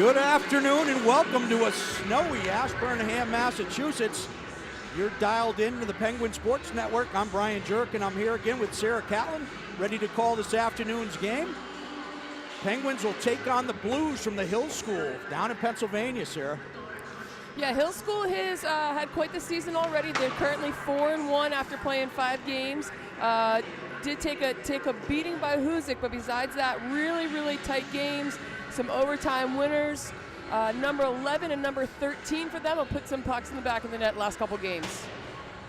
Good afternoon and welcome to a snowy Ashburnham, Massachusetts. You're dialed into the Penguin Sports Network. I'm Brian Jerk and I'm here again with Sarah Catlin, ready to call this afternoon's game. Penguins will take on the Blues from the Hill School down in Pennsylvania, Sarah. Yeah, Hill School has had quite the season already. They're currently 4-1 after playing 5 games. Did take a beating by Huzik, but besides that, really tight games. Some overtime winners. Number 11 and number 13 for them will put some pucks in the back of the net last couple games.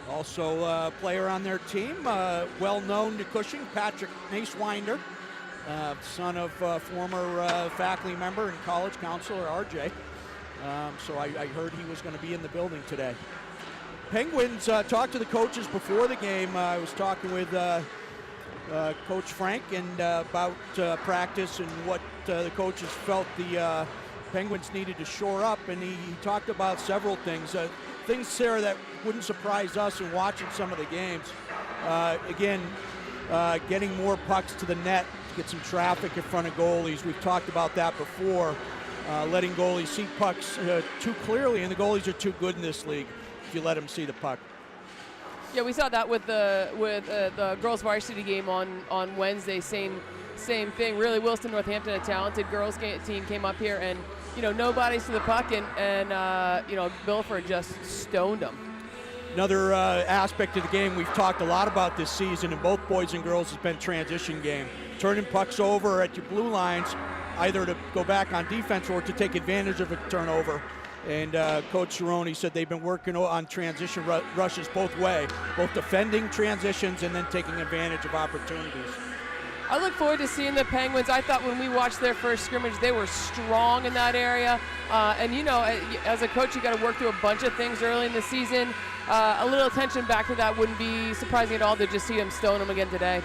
Also a player on their team, well known to Cushing, Patrick Macewinder, son of former faculty member and college counselor RJ. So I heard he was going to be in the building today. Penguins talked to the coaches before the game. I was talking with Coach Frank and about practice and what the coaches felt the Penguins needed to shore up, and he talked about several things. Things, Sarah, that wouldn't surprise us in watching some of the games. Again, getting more pucks to the net to get some traffic in front of goalies. We've talked about that before. Letting goalies see pucks too clearly, and the goalies are too good in this league if you let them see the puck. Yeah, we saw that with the girls varsity game on Wednesday. Same thing. Really, Wilson Northampton, a talented girls team, came up here and no bodies to the puck, and Bilford just stoned them. Another aspect of the game we've talked a lot about this season in both boys and girls has been transition game. Turning pucks over at your blue lines, either to go back on defense or to take advantage of a turnover. And Coach Cerrone said they've been working on transition rushes both way, both defending transitions and then taking advantage of opportunities. I look forward to seeing the Penguins. I thought when we watched their first scrimmage, they were strong in that area. And as a coach, you got to work through a bunch of things early in the season. A little attention back to that wouldn't be surprising at all to just see them stone them again today.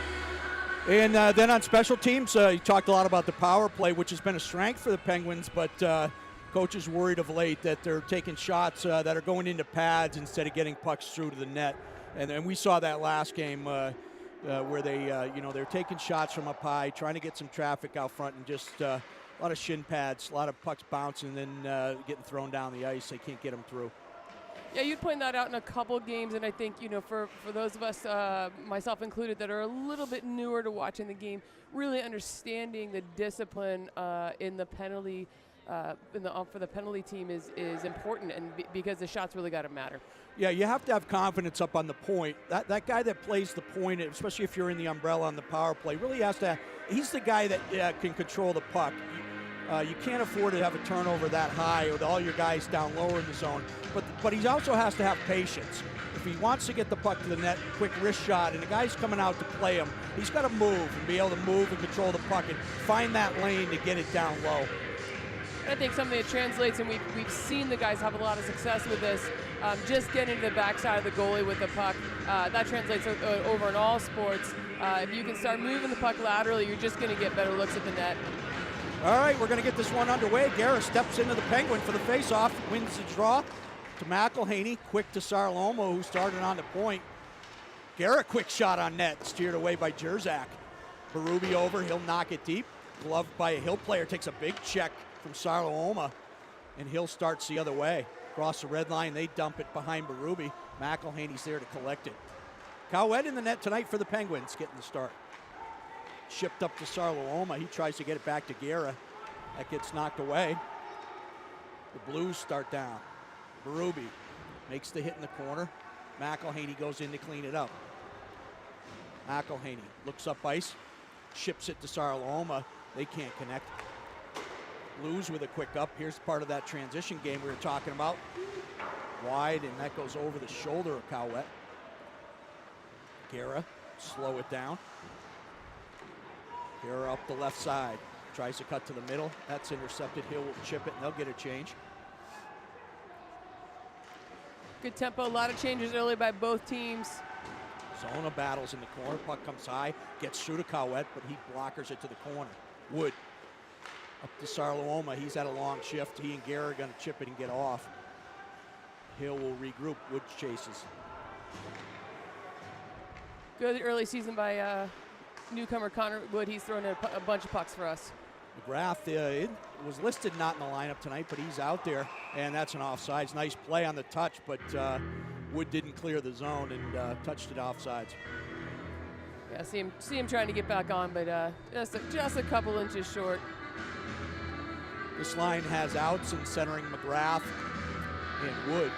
And then on special teams, you talked a lot about the power play, which has been a strength for the Penguins, but coach is worried of late that they're taking shots that are going into pads instead of getting pucks through to the net. And we saw that last game where they're taking shots from up high, trying to get some traffic out front, and just a lot of shin pads, a lot of pucks bouncing, and then getting thrown down the ice. They can't get them through. Yeah, you'd point that out in a couple games, and I think, for those of us, myself included, that are a little bit newer to watching the game, really understanding the discipline in the penalty for the penalty team is important, and because the shots really got to matter. Yeah, you have to have confidence up on the point. That guy that plays the point, especially if you're in the umbrella on the power play, really has to. He's the guy that can control the puck. You can't afford to have a turnover that high with all your guys down lower in the zone. But he also has to have patience. If he wants to get the puck to the net, quick wrist shot, and the guy's coming out to play him, he's got to move and be able to move and control the puck and find that lane to get it down low. I think something that translates, and we've seen the guys have a lot of success with this, just getting to the backside of the goalie with the puck. That translates over in all sports. If you can start moving the puck laterally, you're just going to get better looks at the net. All right, we're going to get this one underway. Guerra steps into the Penguin for the faceoff, wins the draw to McElhaney, quick to Sarlomo, who started on the point. Guerra, quick shot on net, steered away by Jerzak. Berube over, he'll knock it deep. Gloved by a Hill player, takes a big check from Sarlomo, and Hill starts the other way. Across the red line, they dump it behind Berube. McElhaney's there to collect it. Cowett in the net tonight for the Penguins, getting the start. Shipped up to Sarlomo. He tries to get it back to Guerra. That gets knocked away. The Blues start down. Berube makes the hit in the corner. McElhaney goes in to clean it up. McElhaney looks up ice, ships it to Sarlomo. They can't connect. Blues with a quick up. Here's part of that transition game we were talking about. Wide, and that goes over the shoulder of Cowett. Guerra, slow it down. Guerra up the left side. Tries to cut to the middle. That's intercepted. Hill will chip it, and they'll get a change. Good tempo, a lot of changes early by both teams. Zona battles in the corner. Puck comes high, gets through to Cowett, but he blockers it to the corner. Wood up to Sarlomo. He's had a long shift. He and Guerra are going to chip it and get off. Hill will regroup. Wood chases. Good early season by newcomer Connor Wood. He's thrown in a bunch of pucks for us. McGrath it was listed not in the lineup tonight, but he's out there, and that's an offsides. Nice play on the touch, but Wood didn't clear the zone and touched it offsides. Yeah, see him trying to get back on, but just a couple inches short. This line has outs and centering McGrath and Wood.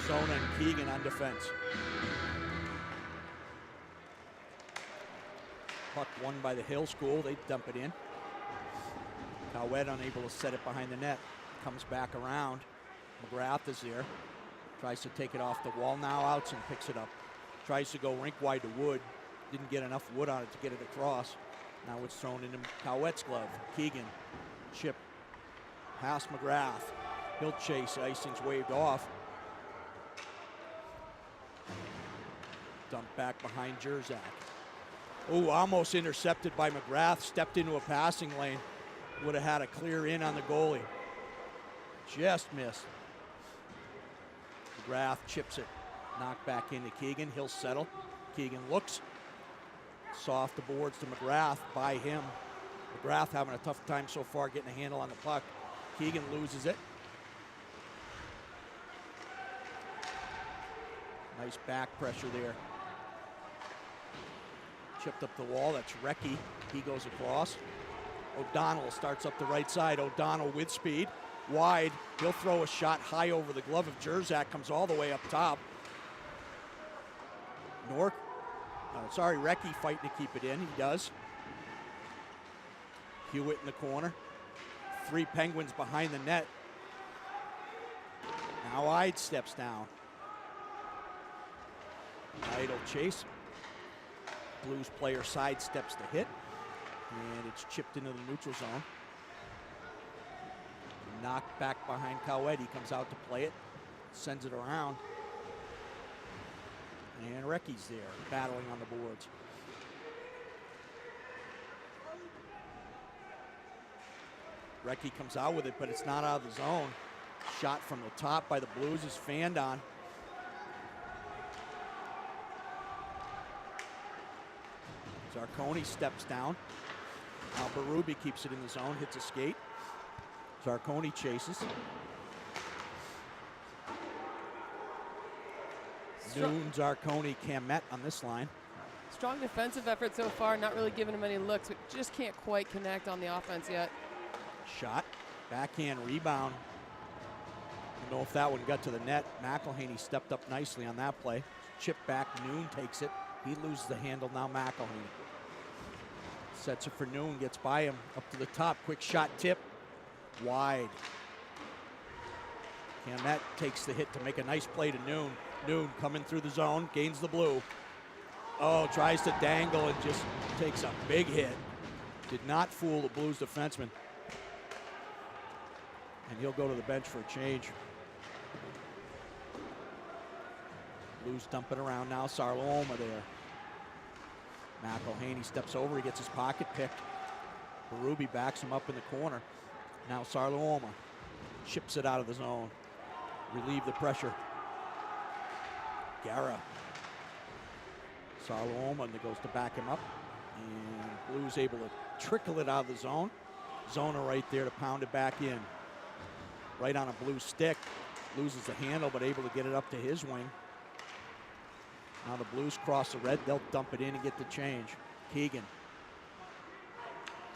Zona and Keegan on defense. Puck won by the Hill School. They dump it in. Cowett unable to set it behind the net. Comes back around. McGrath is there. Tries to take it off the wall. Now outs and picks it up. Tries to go rink wide to Wood. Didn't get enough wood on it to get it across. Now it's thrown into Cowett's glove. Keegan, chip, pass McGrath. He'll chase. Icing's waved off. Dump back behind Jerzak. Oh, almost intercepted by McGrath. Stepped into a passing lane. Would have had a clear in on the goalie. Just missed. McGrath chips it. Knocked back into Keegan. He'll settle. Keegan looks. Soft the boards to McGrath by him. McGrath having a tough time so far getting a handle on the puck. Keegan loses it. Nice back pressure there. Chipped up the wall. That's Recchi. He goes across. O'Donnell starts up the right side. O'Donnell with speed. Wide. He'll throw a shot high over the glove of Jerzak. Comes all the way up top. Recchi fighting to keep it in. He does. Hewitt in the corner. 3 Penguins behind the net. Now Ide steps down. Ide will chase. Blues player sidesteps the hit. And it's chipped into the neutral zone. Knocked back behind Cowett. He comes out to play it. Sends it around. And Recchi's there, battling on the boards. Recchi comes out with it, but it's not out of the zone. Shot from the top by the Blues is fanned on. Zarconi steps down. Now Berube keeps it in the zone, hits a skate. Zarconi chases. Noon, Zarconi, Camet on this line. Strong defensive effort so far, not really giving him any looks, but just can't quite connect on the offense yet. Shot, backhand rebound. Don't know if that one got to the net. McElhaney stepped up nicely on that play. Chip back, Noon takes it. He loses the handle, now McElhaney. Sets it for Noon, gets by him, up to the top, quick shot tip, wide. Camet takes the hit to make a nice play to Noon. Noon coming through the zone, gains the blue. Oh, tries to dangle and just takes a big hit. Did not fool the Blues defenseman. And he'll go to the bench for a change. Blues dumping around now, Sarloma there. McElhaney steps over, he gets his pocket picked. Berube backs him up in the corner. Now Sarloma chips it out of the zone. Relieve the pressure. Guerra. Sarloma goes to back him up. And Blues able to trickle it out of the zone. Zona right there to pound it back in. Right on a Blue stick. Loses the handle, but able to get it up to his wing. Now the Blues cross the red. They'll dump it in and get the change. Keegan.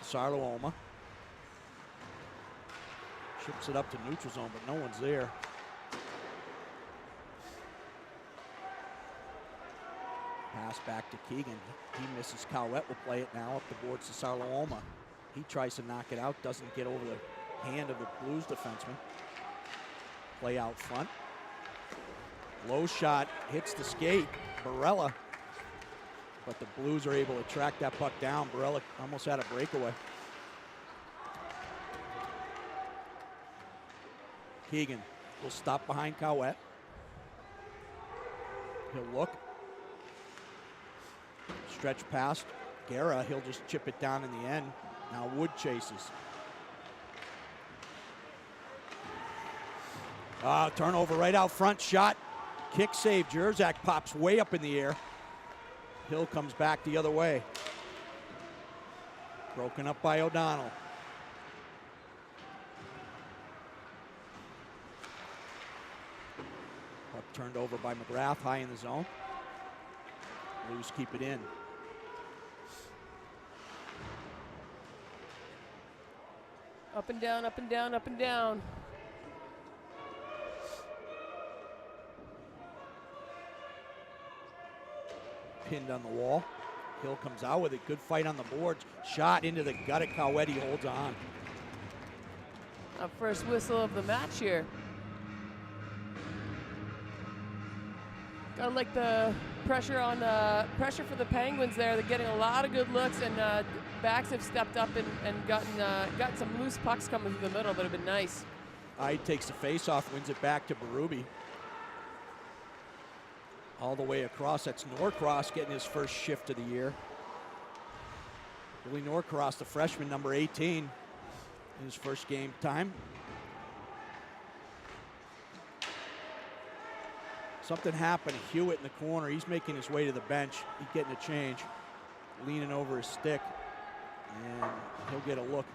Sarloma. Chips it up to neutral zone, but no one's there. Pass back to Keegan. He misses. Cowett will play it now up the boards to Sarloma. He tries to knock it out, doesn't get over the hand of the Blues defenseman. Play out front. Low shot, hits the skate. Barella. But the Blues are able to track that puck down. Barella almost had a breakaway. Keegan will stop behind Cowett. He'll look. Stretch past Guerra. He'll just chip it down in the end. Now Wood chases. Turnover right out front. Shot. Kick save. Jerzak pops way up in the air. Hill comes back the other way. Broken up by O'Donnell. Puck turned over by McGrath, high in the zone. Blues keep it in. Up and down, up and down, up and down. Pinned on the wall. Hill comes out with it. Good fight on the boards. Shot into the gut of Cowett. He holds on. Our first whistle of the match here. Gotta like the pressure on pressure for the Penguins there. They're getting a lot of good looks, and backs have stepped up and gotten some loose pucks coming through the middle that have been nice. Ide takes the face-off, wins it back to Berube. All the way across. That's Norcross getting his first shift of the year. Billy Norcross, the freshman, number 18, in his first game time. Something happened to Hewitt in the corner. He's making his way to the bench. He's getting a change, leaning over his stick, and he'll get a look.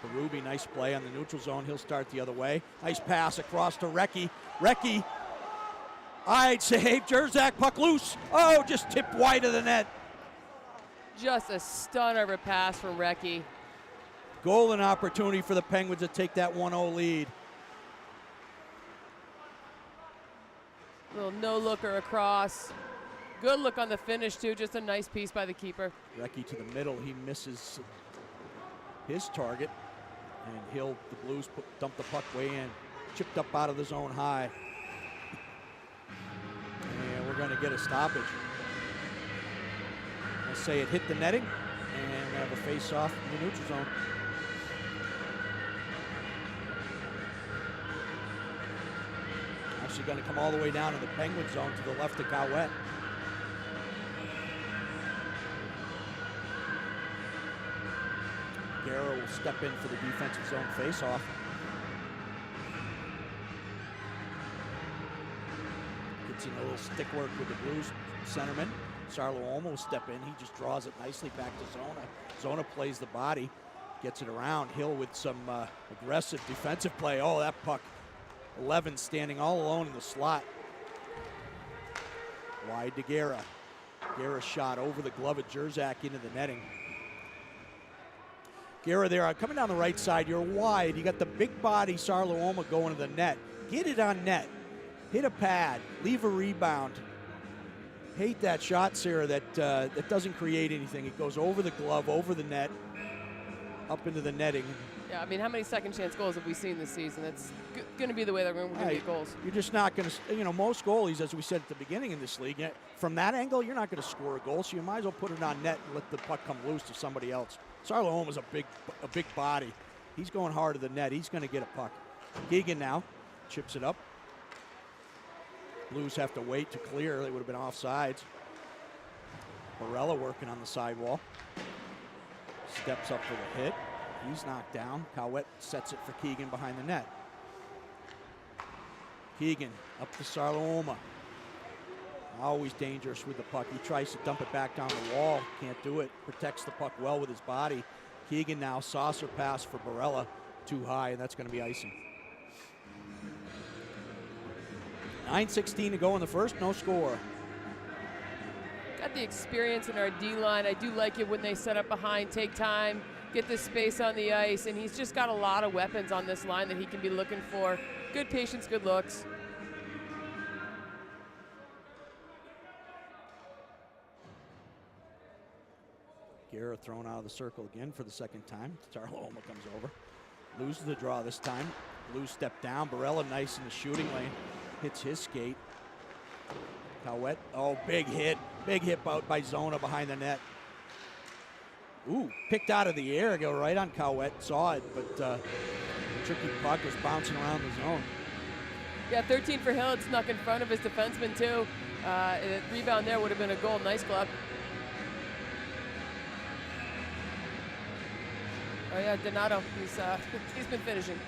Berube, nice play on the neutral zone. He'll start the other way. Nice pass across to Recchi. Recchi, Ide save. Jerzak, puck loose. Oh, just tipped wide of the net. Just a stunner of a pass from Recchi. Golden opportunity for the Penguins to take that 1-0 lead. Little no-looker across. Good look on the finish, too. Just a nice piece by the keeper. Recchi to the middle. He misses his target. And the Blues dump the puck way in. Chipped up out of the zone high. And we're going to get a stoppage. Let's say it hit the netting. And we have a face-off in the neutral zone. Actually going to come all the way down to the Penguin zone to the left of Cowett. Guerra will step in for the defensive zone face-off. Gets in a little stick work with the Blues centerman. Sarlo will step in. He just draws it nicely back to Zona. Zona plays the body, gets it around. Hill with some aggressive defensive play. Oh, that puck. 11 standing all alone in the slot. Wide to Guerra. Guerra shot over the glove of Jerzak into the netting. Guerra there, coming down the right side, you're wide. You got the big body Sarlo going to the net. Get it on net. Hit a pad. Leave a rebound. Hate that shot, Sarah, that doesn't create anything. It goes over the glove, over the net, up into the netting. Yeah, I mean, how many second chance goals have we seen this season? That's going to be the way that we're going to get goals. You're just not going to, most goalies, as we said at the beginning in this league, from that angle, you're not going to score a goal, so you might as well put it on net and let the puck come loose to somebody else. Sarlo is a big body. He's going hard to the net. He's going to get a puck. Keegan now chips it up. Blues have to wait to clear. They would have been offsides. Barella working on the sidewall. Steps up for the hit. He's knocked down. Cowett sets it for Keegan behind the net. Keegan up to Sarlo. Always dangerous with the puck. He tries to dump it back down the wall. Can't do it. Protects the puck well with his body. Keegan now saucer pass for Barella. Too high, and that's going to be icing. 9:16 to go in the first. No score. Got the experience in our D-line. I do like it when they set up behind, take time, get this space on the ice, and he's just got a lot of weapons on this line that he can be looking for. Good patience, good looks. Guerra thrown out of the circle again for the second time. Sarlo comes over. Loses the draw this time. Blues step down. Barella nice in the shooting lane. Hits his skate. Cowett, oh, big hit. Big hit out by Zona behind the net. Ooh, picked out of the air. Go right on Cowett. Saw it, but the tricky puck was bouncing around the zone. Yeah, 13 for Hill. It snuck in front of his defenseman, too. The rebound there would have been a goal. Nice glove. Oh, yeah, Donato. He's been finishing.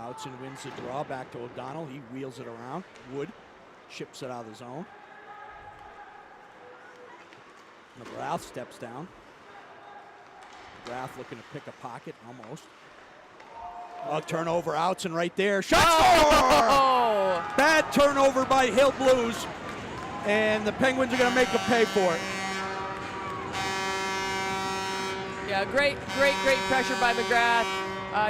Outson wins the draw, back to O'Donnell. He wheels it around. Wood chips it out of the zone. McGrath steps down. McGrath looking to pick a pocket, almost. Oh, turnover, Outson right there. Shot score! Oh! Bad turnover by Hill Blues, and the Penguins are going to make a pay for it. Yeah, great pressure by McGrath.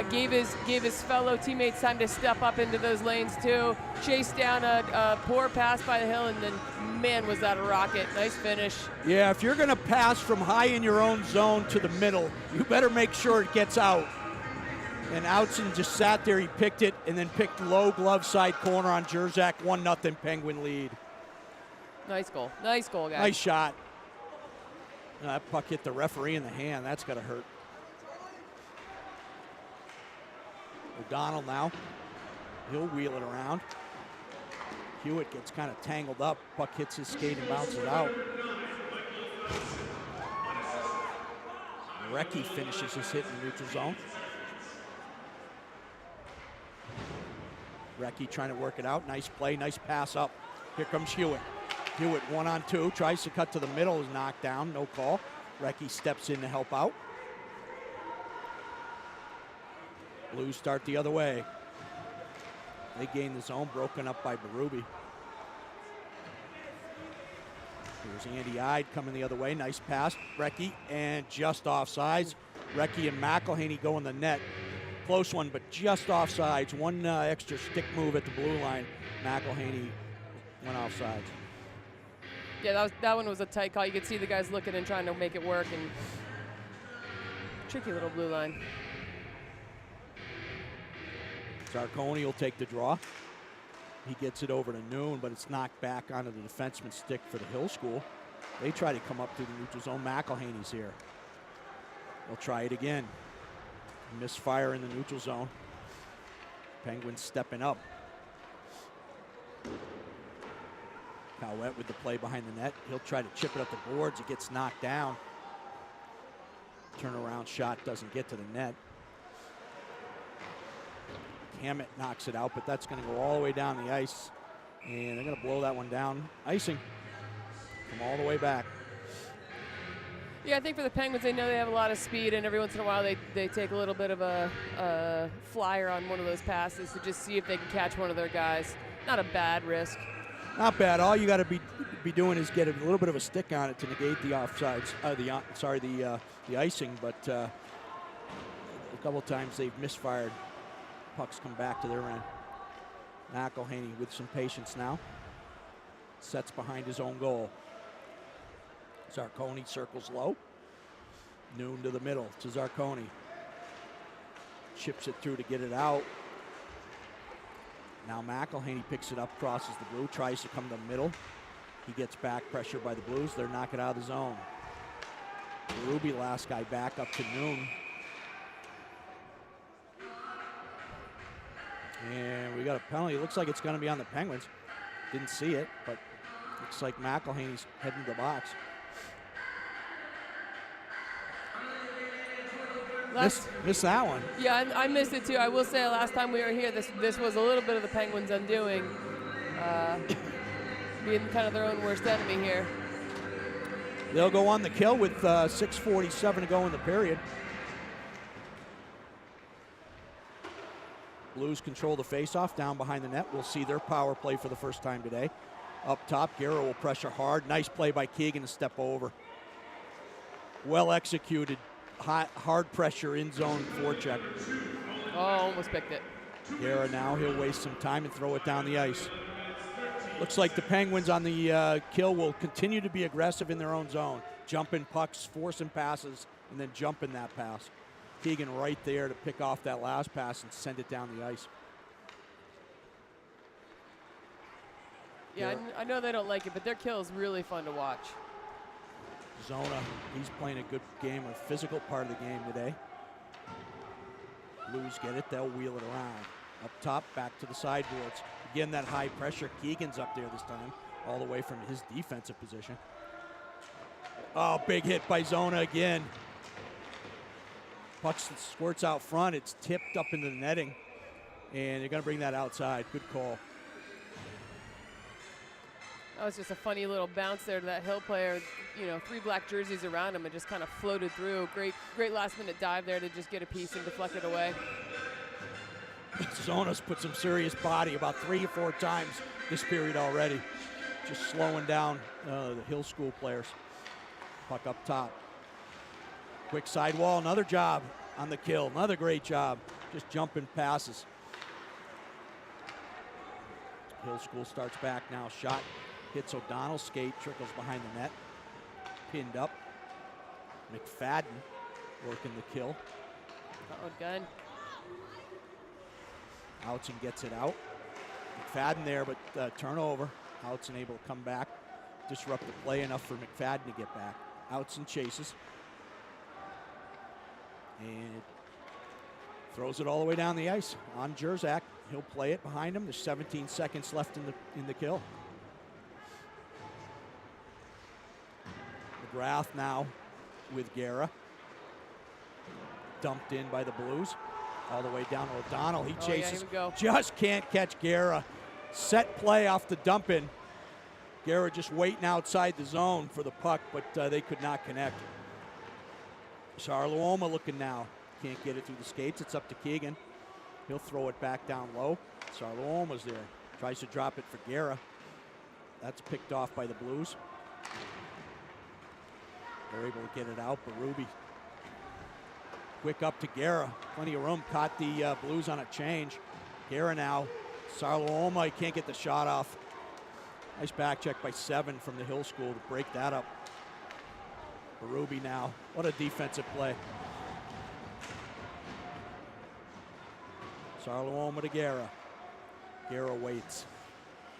Gave his fellow teammates time to step up into those lanes too. Chased down a poor pass by the Hill, and then, man, was that a rocket. Nice finish. Yeah, if you're going to pass from high in your own zone to the middle, you better make sure it gets out. And Outson just sat there, he picked it, and then picked low glove side corner on Jerzak, 1-0 Penguin lead. Nice goal, guys. Nice shot. That puck hit the referee in the hand, that's gotta hurt. O'Donnell now, he'll wheel it around. Hewitt gets kind of tangled up, puck hits his skate and bounces out. Recchi finishes his hit in the neutral zone. Recchi trying to work it out. Nice play, nice pass up. Here comes Hewitt. Hewitt 1-on-2, tries to cut to the middle, is knocked down, no call. Recchi steps in to help out. Blues start the other way. They gain the zone, broken up by Berube. Here's Andy Ide coming the other way, nice pass. Recchi, and just offsides. Recchi and McElhaney go in the net. Close one, but just offsides. One extra stick move at the blue line. McElhaney went offsides. Yeah, that one was a tight call. You could see the guys looking and trying to make it work, and tricky little blue line. Zarconi will take the draw. He gets it over to Noon, but it's knocked back onto the defenseman's stick for the Hill School. They try to come up through the neutral zone. McElhaney's here. They'll try it again. Misfire in the neutral zone. Penguins stepping up. Cowett with the play behind the net. He'll try to chip it up the boards. It gets knocked down. Turnaround shot doesn't get to the net. Hammett knocks it out, but that's going to go all the way down the ice. And they're going to blow that one down. Icing. Come all the way back. Yeah, I think for the Penguins, they know they have a lot of speed, and every once in a while they take a little bit of a flyer on one of those passes to just see if they can catch one of their guys. Not a bad risk. Not bad. All you got to be doing is get a little bit of a stick on it to negate the offsides. The icing. But a couple of times they've misfired. Pucks come back to their end. McElhaney with some patience now. Sets behind his own goal. Zarconi circles low. Noon to the middle to Zarconi. Chips it through to get it out. Now McElhaney picks it up, crosses the blue, tries to come to the middle. He gets back, pressure by the Blues. They're knocking it out of the zone. Ruby, last guy back up to Noon. And we got a penalty. It looks like it's going to be on the Penguins. Didn't see it, but looks like McElhaney's heading to the box. Missed that one. Yeah, I missed it too. I will say last time we were here, this was a little bit of the Penguins' undoing, being kind of their own worst enemy here. They'll go on the kill with 6:47 to go in the period. Blues control the faceoff down behind the net. We'll see their power play for the first time today. Up top, Guerra will pressure hard. Nice play by Keegan to step over. Well executed. Hard pressure in zone forecheck. Oh, almost picked it. Guerra now, he'll waste some time and throw it down the ice. Looks like the Penguins on the kill will continue to be aggressive in their own zone. Jumping pucks, forcing passes, and then jumping that pass. Keegan right there to pick off that last pass and send it down the ice. Yeah, I know they don't like it, but their kill is really fun to watch. Zona, he's playing a good game, a physical part of the game today. Blues get it, they'll wheel it around. Up top, back to the sideboards. Again, that high pressure. Keegan's up there this time, all the way from his defensive position. Oh, big hit by Zona again. Puck squirts out front, it's tipped up into the netting, and they're gonna bring that outside. Good call. That was just a funny little bounce there to that Hill player. You know, 3 black jerseys around him and just kind of floated through. Great last-minute dive there to just get a piece and deflect it away. Zona's put some serious body about 3 or 4 times this period already. Just slowing down the Hill School players. Puck up top. Quick sidewall, another job on the kill. Another great job, just jumping passes. Hill School starts back now. Shot hits O'Donnell, skate, trickles behind the net. Pinned up. McFadden working the kill. Uh-oh, gun. Outson gets it out. McFadden there, but turnover. Outson able to come back, disrupt the play enough for McFadden to get back. Outson chases. And throws it all the way down the ice on Jerzak. He'll play it behind him. There's 17 seconds left in the kill. McGrath now with Guerra. Dumped in by the Blues. All the way down to O'Donnell. He chases. Yeah, here we go. Just can't catch Guerra. Set play off the dump in. Guerra just waiting outside the zone for the puck, but they could not connect. Sarluoma looking now. Can't get it through the skates. It's up to Keegan. He'll throw it back down low. Sarluoma's there. Tries to drop it for Guerra. That's picked off by the Blues. They're able to get it out. Berube quick up to Guerra. Plenty of room. Caught the Blues on a change. Guerra now. Sarluoma, he can't get the shot off. Nice back check by 7 from the Hill School to break that up. Berube now. What a defensive play. Sarluoma to Guerra. Guerra waits.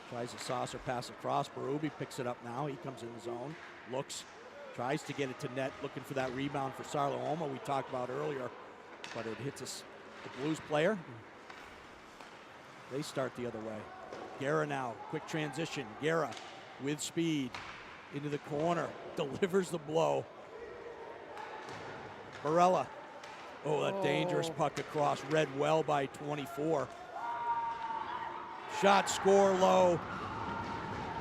Tries a saucer pass across. Berube picks it up now. He comes in the zone. Looks. Tries to get it to net. Looking for that rebound for Sarluoma we talked about earlier. But it hits the Blues player. They start the other way. Guerra now. Quick transition. Guerra with speed. Into the corner. Delivers the blow. Barella. Oh, that dangerous puck across. Read well by 24. Shot, score low.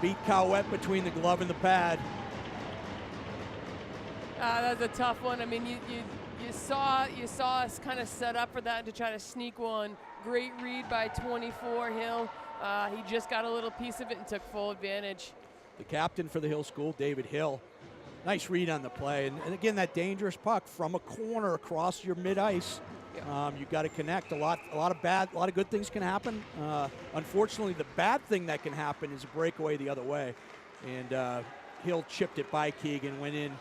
Beat Cowett between the glove and the pad. That's a tough one. I mean, you saw us kind of set up for that to try to sneak one. Great read by 24 Hill. He just got a little piece of it and took full advantage. The captain for the Hill School, David Hill. Nice read on the play. And again, that dangerous puck from a corner across your mid-ice. Yeah. You've got to connect. A lot of good things can happen. Unfortunately, the bad thing that can happen is a breakaway the other way. And Hill chipped it by Keegan, went in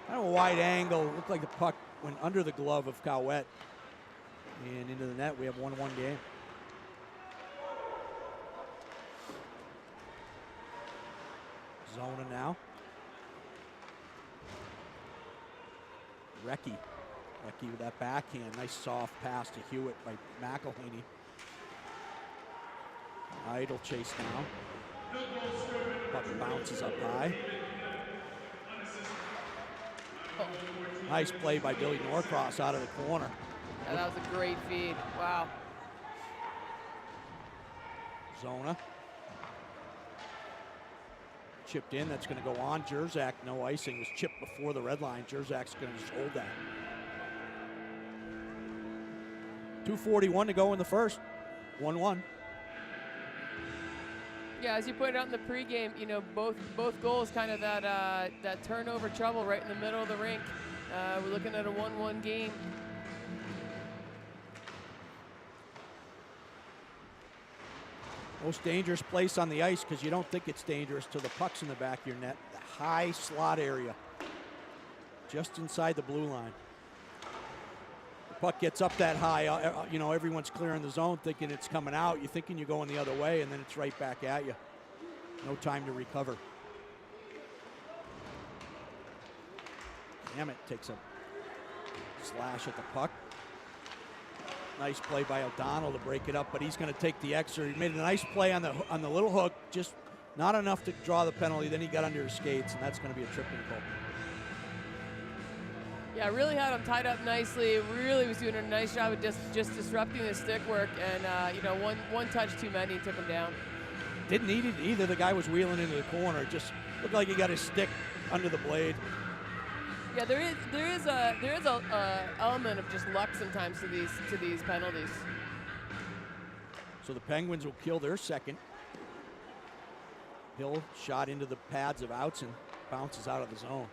kind of a wide angle. Looked like the puck went under the glove of Cowett. And into the net, we have 1-1 game. Zona now. Recchi with that backhand. Nice soft pass to Hewitt by McElhaney. Idle chase now. Puck bounces up high. Nice play by Billy Norcross out of the corner. Yeah, that was a great feed. Wow. Zona. Chipped in, that's going to go on. Jerzak, no icing, was chipped before the red line. Jerzak's going to just hold that. 2:41 to go in the first. 1-1. Yeah, as you pointed out in the pregame, you know, both goals kind of that turnover trouble right in the middle of the rink. We're looking at a 1-1 game. Most dangerous place on the ice because you don't think it's dangerous till the puck's in the back of your net. The high slot area, just inside the blue line. The puck gets up that high, you know, everyone's clearing the zone thinking it's coming out. You're thinking you're going the other way, and then it's right back at you. No time to recover. Hammett takes a slash at the puck. Nice play by O'Donnell to break it up, but he's going to take the extra. He made a nice play on the little hook, just not enough to draw the penalty. Then he got under his skates, and that's going to be a tripping goal. Yeah, really had him tied up nicely. Really was doing a nice job of just disrupting the stick work, and you know, one touch too many took him down. Didn't need it either. The guy was wheeling into the corner. It just looked like he got his stick under the blade. Yeah, there is a element of just luck sometimes to these penalties. So the Penguins will kill their second. Hill shot into the pads of Outzen, bounces out of the zone.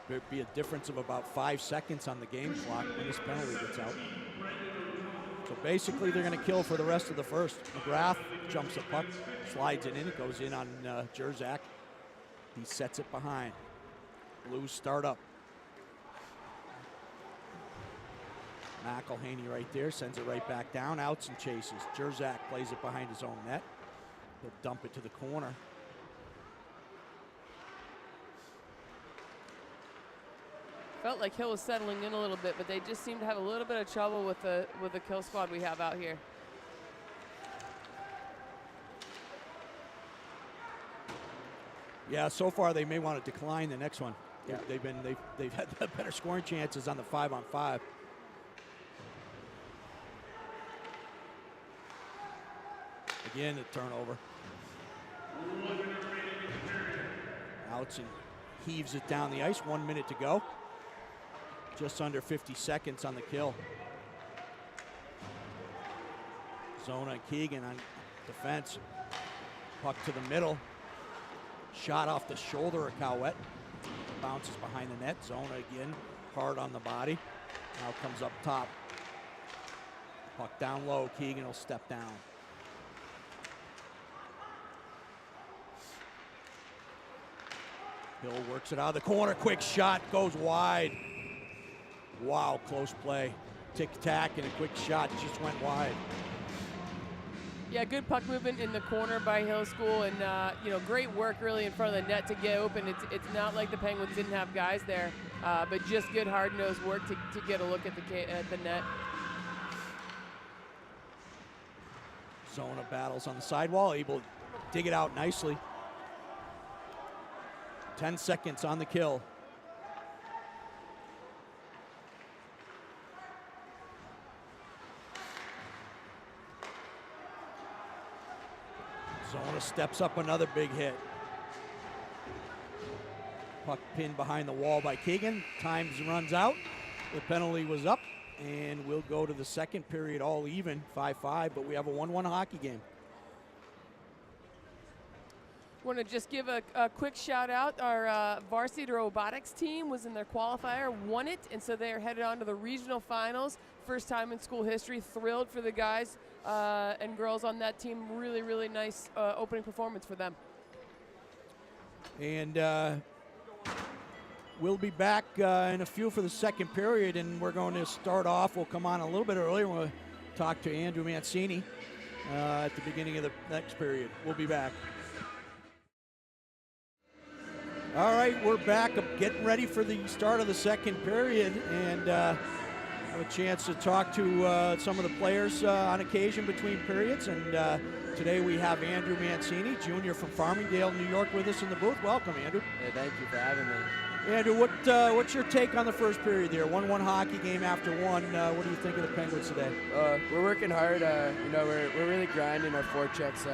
There'd be a difference of about 5 seconds on the game clock when this penalty gets out. So basically they're going to kill for the rest of the first. McGrath jumps the puck, slides it in, it goes in on Jerzak. He sets it behind. Blues start up. McElhaney right there, sends it right back down. Outzen chases. Jerzak plays it behind his own net. He'll dump it to the corner. Felt like Hill was settling in a little bit, but they just seem to have a little bit of trouble with the kill squad we have out here. Yeah, so far they may want to decline the next one. Yeah. They've had better scoring chances on the 5-on-5. Again, a turnover. Outzen heaves it down the ice. 1 minute to go. Just under 50 seconds on the kill. Zona and Keegan on defense. Puck to the middle. Shot off the shoulder of Cowett. Bounces behind the net. Zona again, hard on the body. Now comes up top. Puck down low. Keegan will step down. Hill works it out of the corner. Quick shot goes wide. Wow, close play. Tick-tack and a quick shot just went wide. Yeah, good puck movement in the corner by Hill School, and great work really in front of the net to get open. It's not like the Penguins didn't have guys there, but just good hard-nosed work to get a look at the net. Zona battles on the sidewall, able to dig it out nicely. 10 seconds on the kill. Zona steps up, another big hit. Puck pinned behind the wall by Keegan. Time runs out. The penalty was up, and we'll go to the second period all even, 5-5, but we have a 1-1 hockey game. Want to just give a quick shout out. Our varsity robotics team was in their qualifier, won it, and so they are headed on to the regional finals. First time in school history. Thrilled for the guys and girls on that team. Really, really nice opening performance for them. And we'll be back in a few for the second period, and we're going to start off. We'll come on a little bit earlier. We'll talk to Andrew Mancini at the beginning of the next period. We'll be back. All right, we're back, getting ready for the start of the second period, and have a chance to talk to some of the players on occasion between periods. And today we have Andrew Mancini, junior from Farmingdale, New York, with us in the booth. Welcome, Andrew. Yeah, thank you for having me. Andrew, what's your take on the first period there? 1-1 hockey game after one. What do you think of the Penguins today? We're working hard. We're really grinding our forechecks.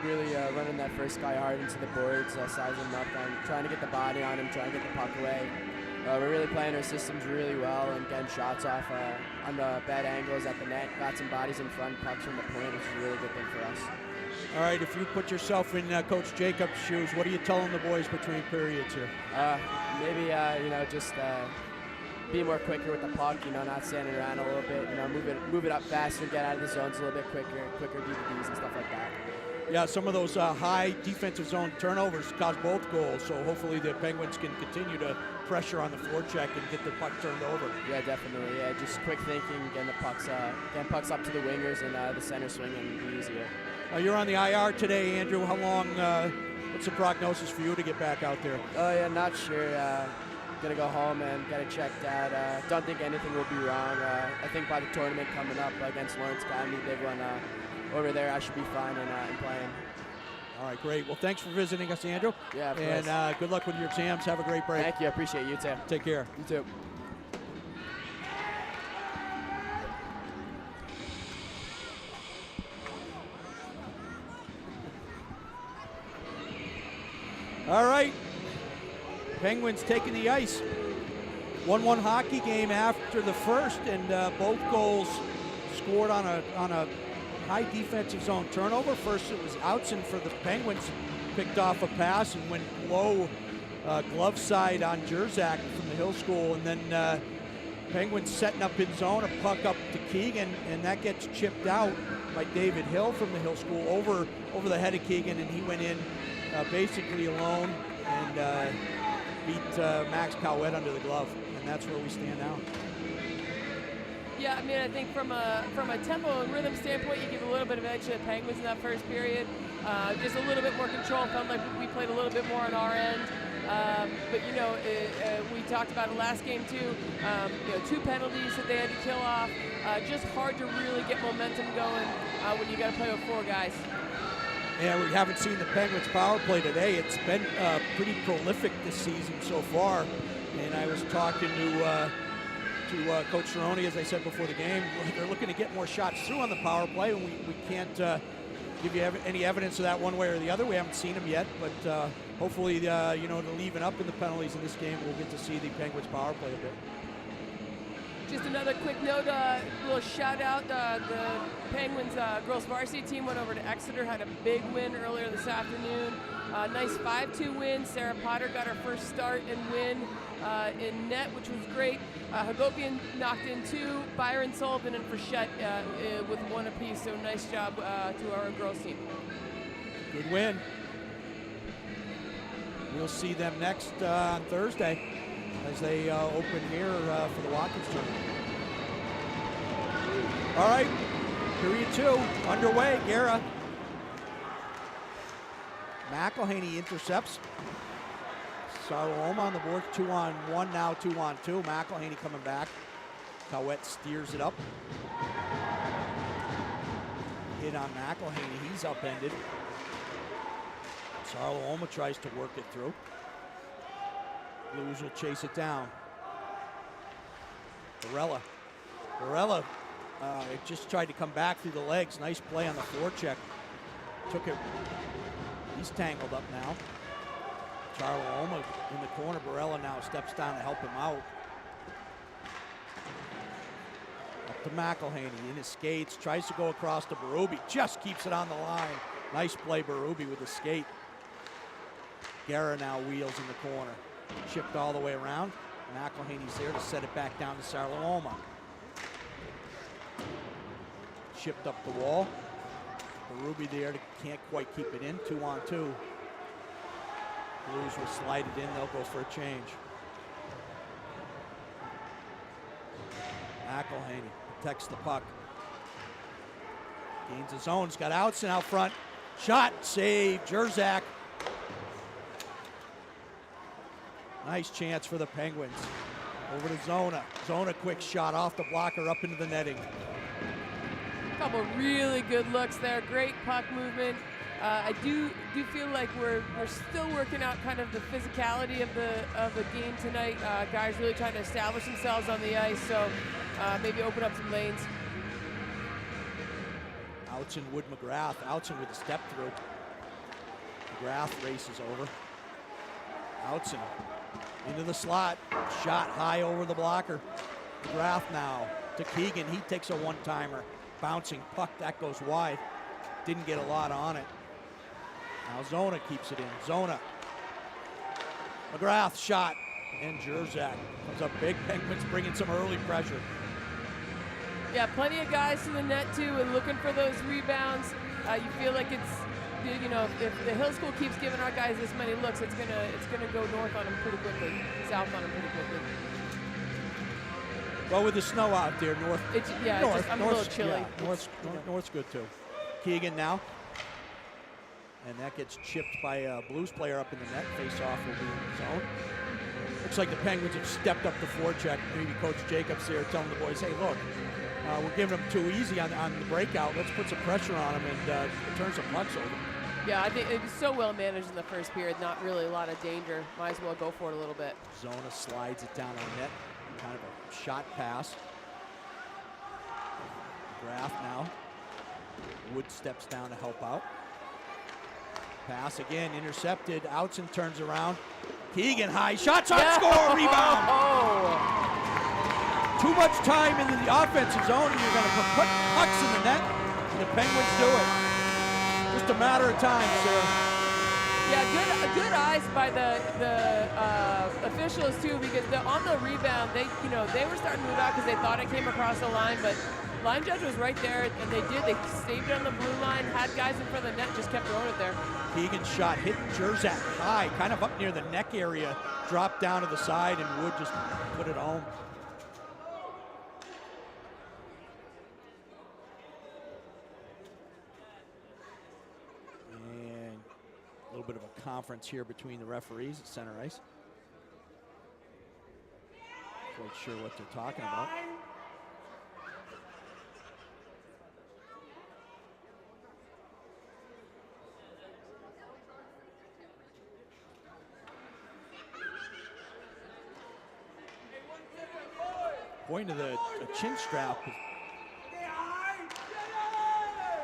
Really running that first guy hard into the boards, sizing him up, and trying to get the body on him, trying to get the puck away. We're really playing our systems really well and getting shots off on the bad angles at the net. Got some bodies in front, pucks from the point, which is a really good thing for us. All right, if you put yourself in Coach Jacobs' shoes, what are you telling the boys between periods here? Maybe, just be more quicker with the puck, not standing around a little bit, move it up faster, get out of the zones a little bit quicker DVDs and stuff like that. Yeah, some of those high defensive zone turnovers caused both goals, so hopefully the Penguins can continue to pressure on the forecheck and get the puck turned over. Yeah, definitely. Yeah, just quick thinking, getting pucks up to the wingers and the center swing and be easier. You're on the IR today, Andrew. How long? What's the prognosis for you to get back out there? Oh yeah, not sure. Gonna go home and get it checked out. Don't think anything will be wrong. I think by the tournament coming up against Lawrence County, big one over there, I should be fine and playing. All right, great. Well, thanks for visiting us, Andrew. Yeah, of course. And good luck with your exams. Have a great break. Thank you. I appreciate you too. Take care. You too. All right. Penguins taking the ice. 1-1 hockey game after the first, and both goals scored on a high defensive zone turnover. First it was Outson for the Penguins, picked off a pass and went low glove side on Jerzak from the Hill School, and then Penguins setting up in zone, a puck up to Keegan, and that gets chipped out by David Hill from the Hill School over the head of Keegan, and he went in basically alone and beat Max Cowett under the glove, and that's where we stand now. Yeah, I mean, I think from a tempo and rhythm standpoint, you give a little bit of edge to the Penguins in that first period. Just a little bit more control. Felt like we played a little bit more on our end. But you know, we talked about it last game too. You know, 2 penalties that they had to kill off. Just hard to really get momentum going when you got to play with 4 guys. Yeah, we haven't seen the Penguins power play today. It's been pretty prolific this season so far. And I was talking to Coach Cerrone, as I said before the game. They're looking to get more shots through on the power play, and we can't give you any evidence of that one way or the other. We haven't seen them yet, but hopefully, you know, to leaving up in the penalties in this game, we'll get to see the Penguins power play a bit. Just another quick note, little shout out, the Penguins girls varsity team went over to Exeter, had a big win earlier this afternoon. Nice 5-2 win. Sarah Potter got her first start and win in net, which was great. Hagopian knocked in 2, Byron Sullivan and Frechette with 1 apiece, so nice job to our girls team. Good win. We'll see them next on Thursday as they open here for the Watkins tournament. All right, period 2 underway. Guerra. McElhaney intercepts. Sarloma on the board, 2-on-1 now, 2-on-2. McElhaney coming back. Cowett steers it up. Hit on McElhaney, he's upended. Sarloma tries to work it through. Blues will chase it down. Barella. It just tried to come back through the legs. Nice play on the forecheck. Took it. He's tangled up now. Charloma in the corner. Barella now steps down to help him out. Up to McElhaney in his skates. Tries to go across to Berube. Just keeps it on the line. Nice play, Berube with the skate. Guerra now wheels in the corner. Chipped all the way around. McElhaney's there to set it back down to Sarloma. Chipped up the wall. Berube there, can't quite keep it in. 2-on-2. Blues will slide it in. They'll go for a change. McElhaney protects the puck. Gains his own. He's got Outson out front. Shot, save, Jerzak. Nice chance for the Penguins. Over to Zona. Zona quick shot off the blocker up into the netting. Couple really good looks there. Great puck movement. I do feel like we're still working out kind of the physicality of the game tonight. Guys really trying to establish themselves on the ice, so maybe open up some lanes. Outson, Wood, McGrath. Outson with a step through. McGrath races over. Outson into the slot. Shot high over the blocker. McGrath now to Keegan. He takes a one-timer. Bouncing puck, that goes wide. Didn't get a lot on it. Now Zona keeps it in. Zona. McGrath shot. And Jerzak comes up big. Penguins bringing some early pressure. Yeah, plenty of guys to the net too and looking for those rebounds. You feel like it's, you know, if the Hill School keeps giving our guys this many looks, it's gonna go north on them pretty quickly, south on them pretty quickly. Well, with the snow out there, north. I'm a little chilly. Yeah, north's good too. Keegan now. And that gets chipped by a Blues player up in the net. Face-off will be in zone. Looks like the Penguins have stepped up the forecheck. Maybe Coach Jacobs there telling the boys, hey, look, we're giving them too easy on the breakout. Let's put some pressure on them and turn some pucks over. Yeah, I think it was so well managed in the first period. Not really a lot of danger. Might as well go for it a little bit. Zona slides it down on net. Kind of a shot pass. Graf now. Wood steps down to help out. Pass again, intercepted. Outson turns around. Keegan, high shots on score, rebound. Too much time in the offensive zone, and you're going to put pucks in the net, and the Penguins do it. Just a matter of time, sir. Yeah, good eyes by the officials too, because on the rebound, they were starting to move out because they thought it came across the line, but line judge was right there, and they saved it on the blue line, had guys in front of the net, just kept throwing it there. Keegan's shot hit Jerzak high, kind of up near the neck area, dropped down to the side, and Wood just put it home. And a little bit of a conference here between the referees at center ice. Not quite sure what they're talking about. Going to the chin strap.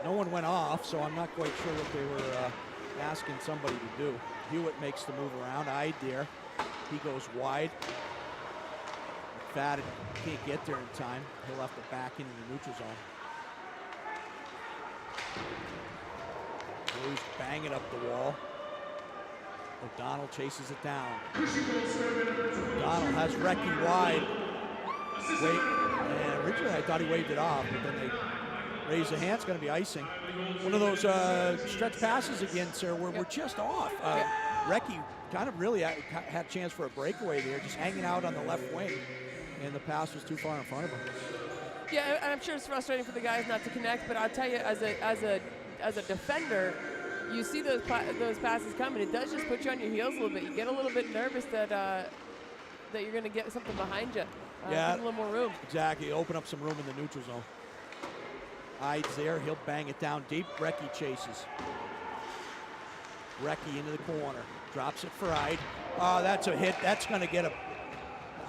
No one went off, so I'm not quite sure what they were asking somebody to do. Hewitt makes the move around. Idare, he goes wide. McFadden can't get there in time. He'll have to back into the neutral zone. Blues bang it up the wall. O'Donnell chases it down. O'Donnell has Recchi wide. And originally I thought he waved it off, but then they raised the hand. It's going to be icing. One of those stretch passes again, sir, where we're just off. Recchi kind of really had a chance for a breakaway there, just hanging out on the left wing, and the pass was too far in front of him. Yeah, I'm sure it's frustrating for the guys not to connect, but I'll tell you, as a defender, you see those passes coming. It does just put you on your heels a little bit. You get a little bit nervous that you're going to get something behind you. Yeah, a little more room. Exactly. Open up some room in the neutral zone. Ides there. He'll bang it down deep. Recchi chases. Recchi into the corner. Drops it for Ide. Oh, that's a hit. That's going to get a...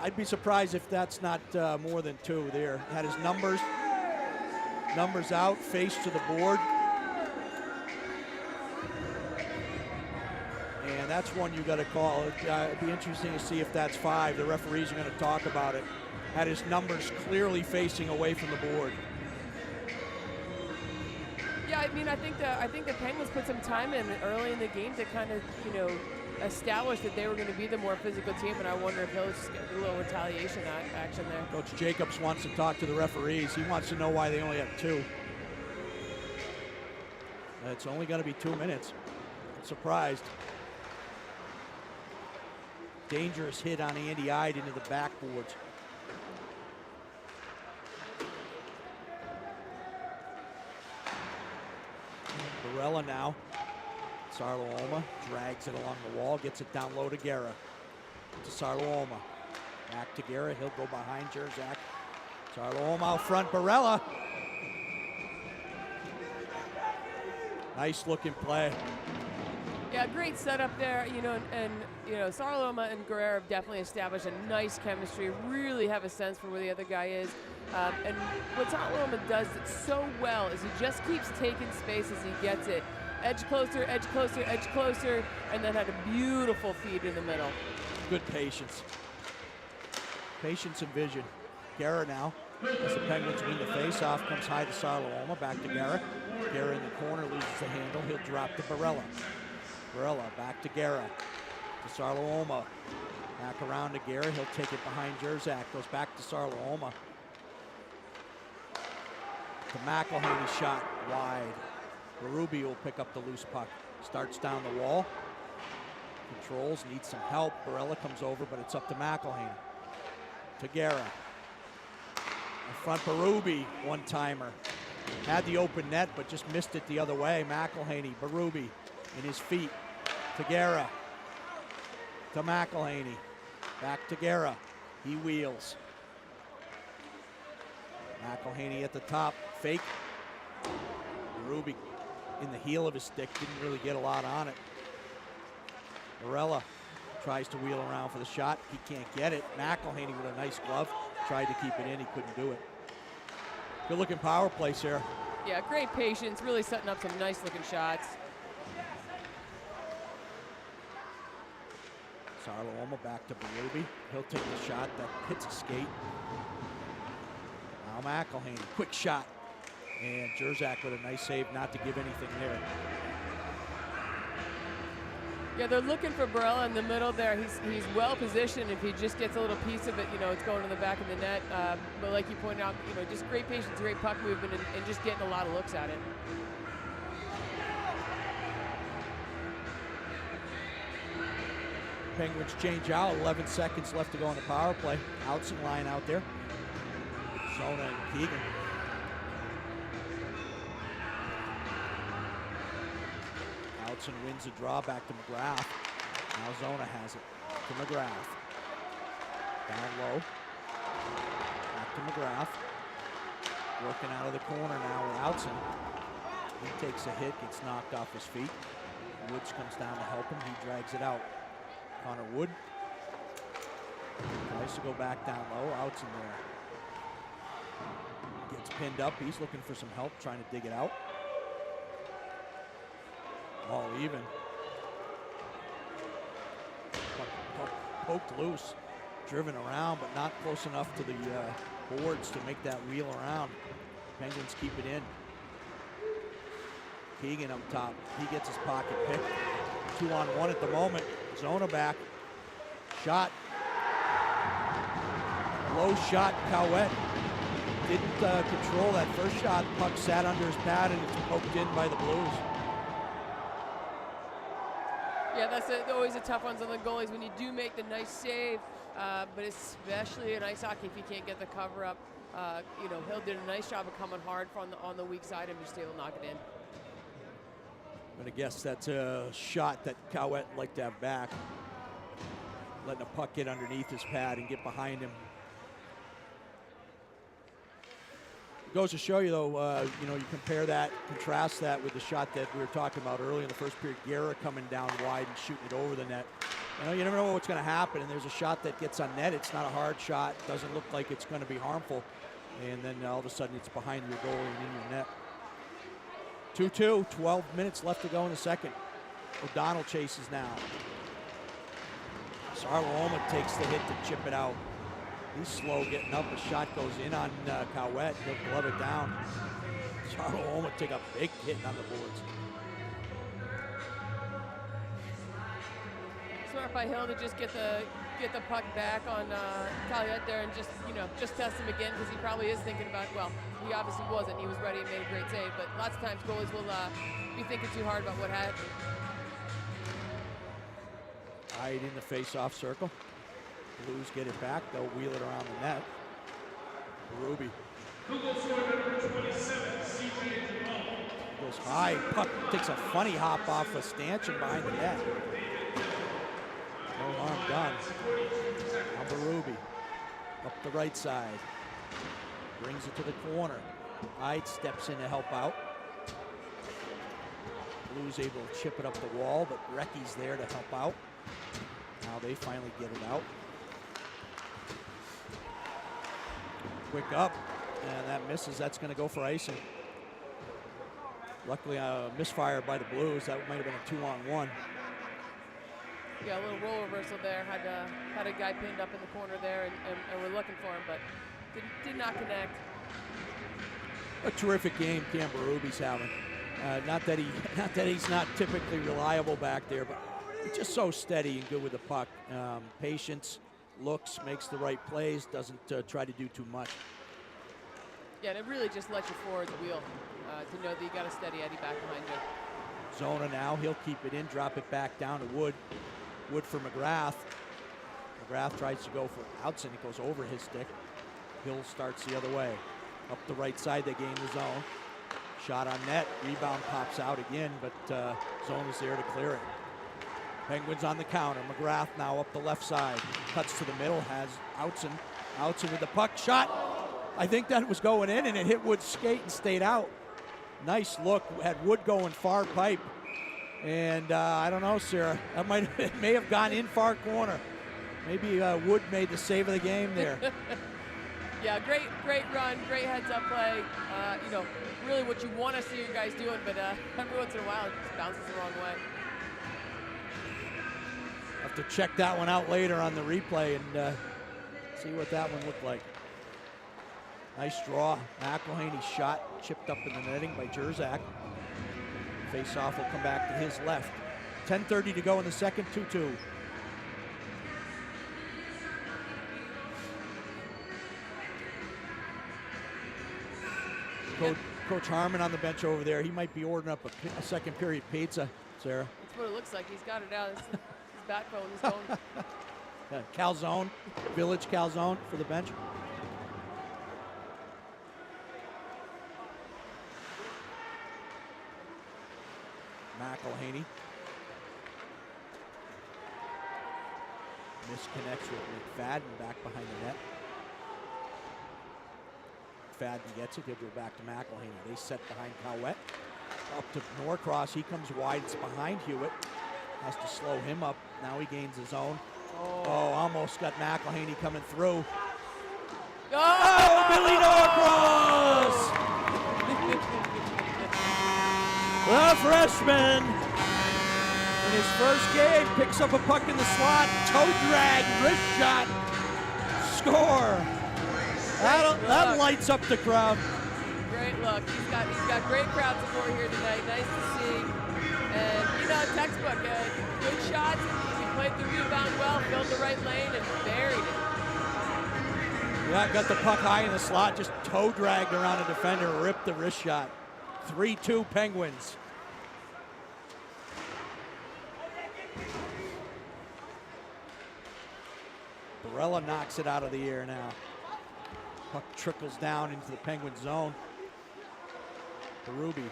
I'd be surprised if that's not more than two there. Had his numbers out, face to the board. And that's one you got to call. It'd be interesting to see if that's 5. The referees are going to talk about it. Had his numbers clearly facing away from the board. Yeah, I mean, I think the Penguins put some time in early in the game to kind of, establish that they were going to be the more physical team, and I wonder if he'll just get a little retaliation action there. Coach Jacobs wants to talk to the referees. He wants to know why they only have 2. It's only going to be 2 minutes. I'm surprised. Dangerous hit on Andy Ide into the backboards. Barella now. Sarlooma drags it along the wall, gets it down low to Guerra. To Sarlooma. Back to Guerra. He'll go behind Jerzak. Sarlooma out front. Barella. Nice looking play. Yeah, great setup there, and Sarlooma and Guerrero have definitely established a nice chemistry, really have a sense for where the other guy is. And what Sarlooma does so well is he just keeps taking space as he gets it. Edge closer, edge closer, edge closer, and then had a beautiful feed in the middle. Good patience. Patience and vision. Guerra now, as the Penguins win the face-off, comes high to Sarlooma, back to Guerra. Guerra in the corner, loses the handle. He'll drop to Barella. Barella back to Guerra. To Sarlooma. Back around to Guerra. He'll take it behind Jerzak. Goes back to Sarlooma. To McElhaney, shot wide. Berube will pick up the loose puck. Starts down the wall. Controls, needs some help. Barella comes over, but it's up to McElhaney. To Guerra. In front, Berube, one-timer. Had the open net, but just missed it the other way. McElhaney, Berube in his feet. To Guerra. To McElhaney. Back to Guerra. He wheels. McElhaney at the top. Fake. Berube in the heel of his stick. Didn't really get a lot on it. Barella tries to wheel around for the shot. He can't get it. McElhaney with a nice glove. Tried to keep it in. He couldn't do it. Good looking power play, Sarah. Yeah, great patience. Really setting up some nice looking shots. Sarloma back to Berube. He'll take the shot that hits a skate. Now McElhaney, quick shot. And Jerzak with a nice save not to give anything there. Yeah, they're looking for Barella in the middle there. He's well positioned. If he just gets a little piece of it, it's going to the back of the net. But like you pointed out, just great patience, great puck movement, and just getting a lot of looks at it. Penguins change out. 11 seconds left to go on the power play. Outside line out there. Zona and Keegan. Outzen wins the draw back to McGrath. Now Zona has it to McGrath. Down low. Back to McGrath. Working out of the corner now with Outzen. He takes a hit, gets knocked off his feet. Woods comes down to help him. He drags it out. Connor Wood tries to go back down low. Outzen there. Gets pinned up. He's looking for some help, trying to dig it out. All even. Poked loose. Driven around, but not close enough to the boards to make that wheel around. Penguins keep it in. Keegan up top. He gets his pocket picked. 2-on-1 at the moment. Zona back. Shot. Low shot, Cowett. Didn't control that first shot. Puck sat under his pad and it's poked in by the Blues. Yeah, that's always the tough ones on the goalies when you do make the nice save, but especially in ice hockey if you can't get the cover up. Hill did a nice job of coming hard on the weak side and just able to knock it in. I'm gonna guess that's a shot that Cowett would like to have back. Letting a puck get underneath his pad and get behind him. It goes to show you though, you compare that, contrast that with the shot that we were talking about earlier in the first period. Guerra coming down wide and shooting it over the net. You never know what's gonna happen, and there's a shot that gets on net. It's not a hard shot, doesn't look like it's gonna be harmful. And then all of a sudden it's behind your goalie and in your net. 2-2, 12 minutes left to go in the second. O'Donnell chases now. Sarloma takes the hit to chip it out. He's slow getting up. A shot goes in on Cowett. He'll glove it down. Sarloma take a big hit on the boards. Smart by Hill to just get the puck back on Cowett there and just test him again because he probably is thinking about, well, he obviously wasn't. He was ready and made a great save, but lots of times goalies will be thinking too hard about what happened. Right in the face-off circle. Blues get it back. They'll wheel it around the net. Ruby. Goes high. Puck takes a funny hop off a stanchion behind the net. No harm done. Now Berube. Up the right side. Brings it to the corner. Hyde steps in to help out. Blues able to chip it up the wall, but Recky's there to help out. Now they finally get it out. Quick up, and that misses. That's going to go for icing. Luckily, a misfire by the Blues. That might have been a 2-on-1. Yeah, a little roll reversal there. Had a guy pinned up in the corner there, and we're looking for him, but did not connect. A terrific game Cam Berube's having. Not that he's not typically reliable back there, but he's just so steady and good with the puck. Patience, looks, makes the right plays, doesn't try to do too much. Yeah, and it really just lets you forward the wheel to know that you got a steady Eddie back behind you. Zona now, he'll keep it in, drop it back down to Wood. Wood for McGrath. McGrath tries to go for Outzen. It goes over his stick. Hill starts the other way. Up the right side, they gain the zone. Shot on net, rebound pops out again, but Zone is there to clear it. Penguins on the counter. McGrath now up the left side. Cuts to the middle, has Outzen. Outzen with the puck. Shot. I think that was going in, and it hit Wood's skate and stayed out. Nice look. Had Wood going far pipe. And I don't know, Sarah. It may have gone in far corner. Maybe Wood made the save of the game there. Yeah, great run, great heads-up play. Really what you want to see you guys doing, but every once in a while it just bounces the wrong way. A Have to check that one out later on the replay and see what that one looked like. Nice draw. McElhaney's shot chipped up in the netting by Jerzak. Face-off will come back to his left. 10:30 to go in the second, 2-2. Coach Harmon on the bench over there. He might be ordering up a second period pizza, Sarah. That's what it looks like. He's got it out. His backbone is going. Calzone, Village Calzone for the bench. McElhaney. Misconnects with McFadden back behind the net. McFadden gets it, he'll go back to McElhaney. They set behind Cowett. Up to Norcross, he comes wide, it's behind Hewitt. Has to slow him up, now he gains his own. Oh, almost got McElhaney coming through. Oh, Billy Norcross! The freshman, in his first game, picks up a puck in the slot, toe drag, wrist shot, score. That lights up the crowd. Great look. He's got great crowd support here tonight. Nice to see. And you know, textbook, good shots. He played the rebound well, filled the right lane, and buried it. Yeah, got the puck high in the slot, just toe dragged around a defender, ripped the wrist shot. 3-2 Penguins. Barella knocks it out of the air now. Puck trickles down into the Penguin zone. Berube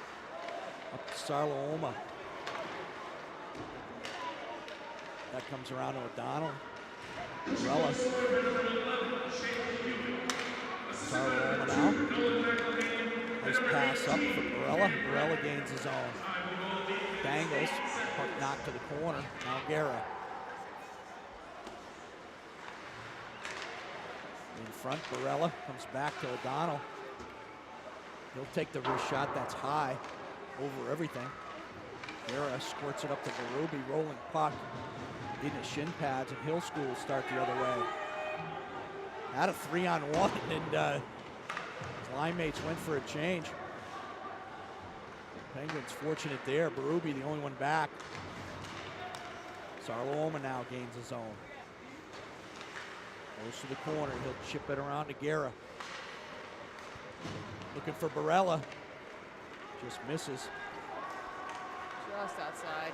up to Sarlaoma. That comes around to O'Donnell. Barella. Sarlaoma now. Nice pass up for Barella. Barella gains his own. Dangles. Puck knocked to the corner. Now Guerra. In front, Barella comes back to O'Donnell. He'll take the wrist shot that's high over everything. Guerra squirts it up to Berube, rolling puck in the shin pads, and Hill School start the other way. Had a 3-on-1, and his line mates went for a change. Penguins fortunate there. Berube, the only one back. Sarlaoma now gains his own. Goes to the corner, he'll chip it around to Guerra. Looking for Barella. Just misses. Just outside.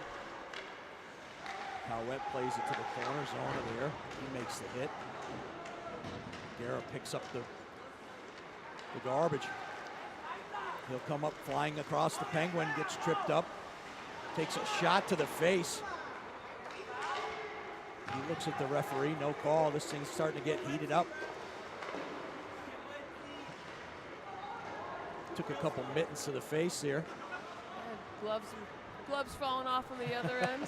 Cowett plays it to the corner zone of there. He makes the hit. Guerra picks up the garbage. He'll come up flying across the Penguin, gets tripped up, takes a shot to the face. He looks at the referee, no call. This thing's starting to get heated up. Took a couple mittens to the face here. Gloves falling off on the other end.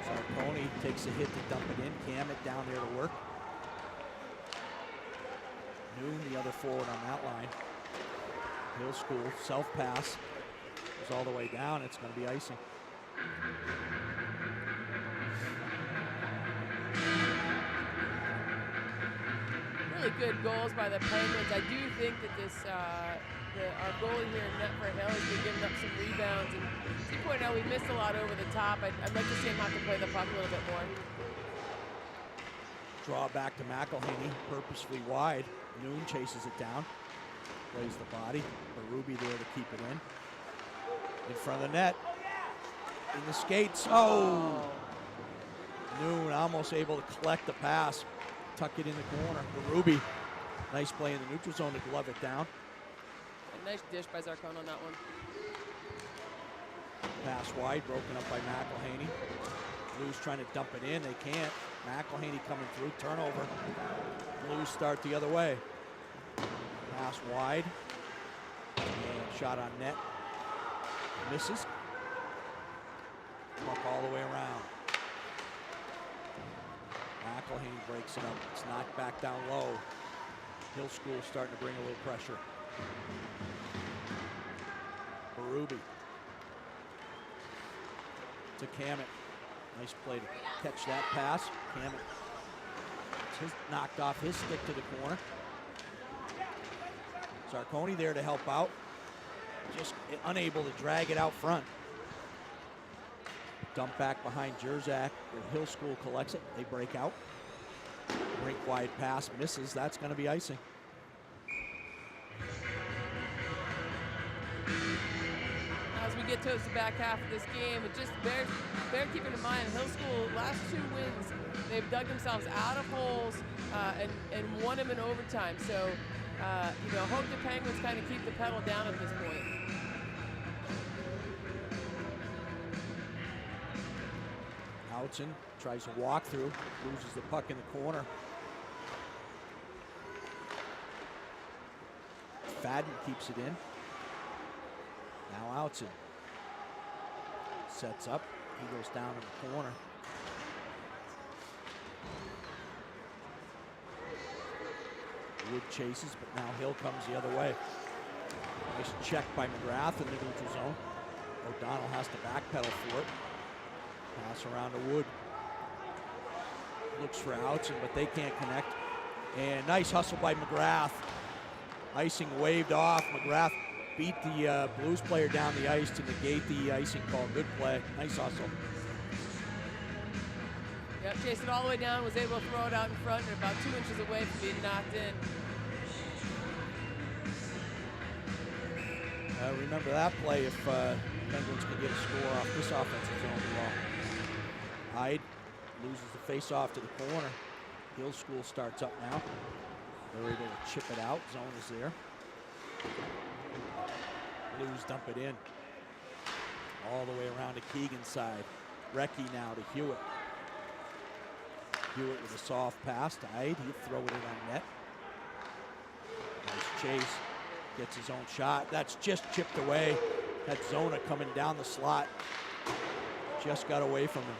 Sarconi takes a hit to dump it in. Cam it down there to work. Noon, the other forward on that line. Hill School, self-pass, goes all the way down. It's going to be icing. Really good goals by the Penguins. I do think that this, our goalie here in net for Hill has been giving up some rebounds. And as you point out, we missed a lot over the top. I'd like to see him have to play the puck a little bit more. Draw back to McElhaney, purposefully wide. Noon chases it down. Plays the body. Berube there to keep it in front of the net. In the skates. Oh! Noon almost able to collect the pass. Tuck it in the corner. Berube. Nice play in the neutral zone to glove it down. A nice dish by Zarcone on that one. Pass wide, broken up by McElhaney. Blues trying to dump it in. They can't. McElhaney coming through. Turnover. Blues start the other way. Pass wide, and shot on net, misses. Puck all the way around. McElhaney breaks it up, it's knocked back down low. Hill School starting to bring a little pressure. Ruby. To Kamet. Nice play to catch that pass. Kamet knocked off his stick to the corner. Zarconi there to help out. Just unable to drag it out front. Dump back behind Jerzak. Hill School collects it. They break out. Rink wide pass misses. That's going to be icing. As we get towards the back half of this game, it just bear keeping in mind, Hill School, last 2 wins, they've dug themselves out of holes and won them in overtime. So, hope the Penguins kind of keep the pedal down at this point. Outson tries to walk through, loses the puck in the corner. Fadden keeps it in. Now Outson sets up. He goes down in the corner. Wood chases, but now Hill comes the other way. Nice check by McGrath in the neutral zone. O'Donnell has to backpedal for it. Pass around to Wood. Looks for Outson, but they can't connect. And nice hustle by McGrath. Icing waved off. McGrath beat the Blues player down the ice to negate the icing call. Good play. Nice hustle. Yep, chased it all the way down, was able to throw it out in front and about 2 inches away from being knocked in. Remember that play if Penguins can get a score off this offensive zone ball. Hyde loses the face-off to the corner. Hill School starts up now. They're able to chip it out. Zone is there. Blues dump it in. All the way around to Keegan's side. Recchi now to Hewitt. Hewitt with a soft pass to Hyde. He'll throw it in on net. Nice chase. Gets his own shot. That's just chipped away. Had Zona coming down the slot. Just got away from him.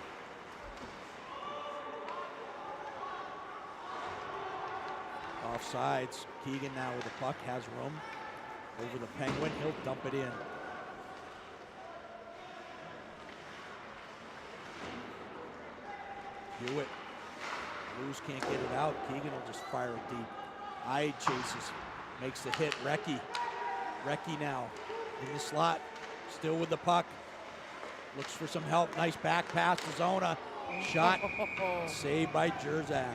Offsides. Keegan now with the puck. Has room over the Penguin. He'll dump it in. Hewitt. Blues can't get it out. Keegan will just fire it deep. Hyde chases. Makes the hit. Recchi. Recchi now in the slot. Still with the puck. Looks for some help. Nice back pass to Zona. Shot. Saved by Jerzak.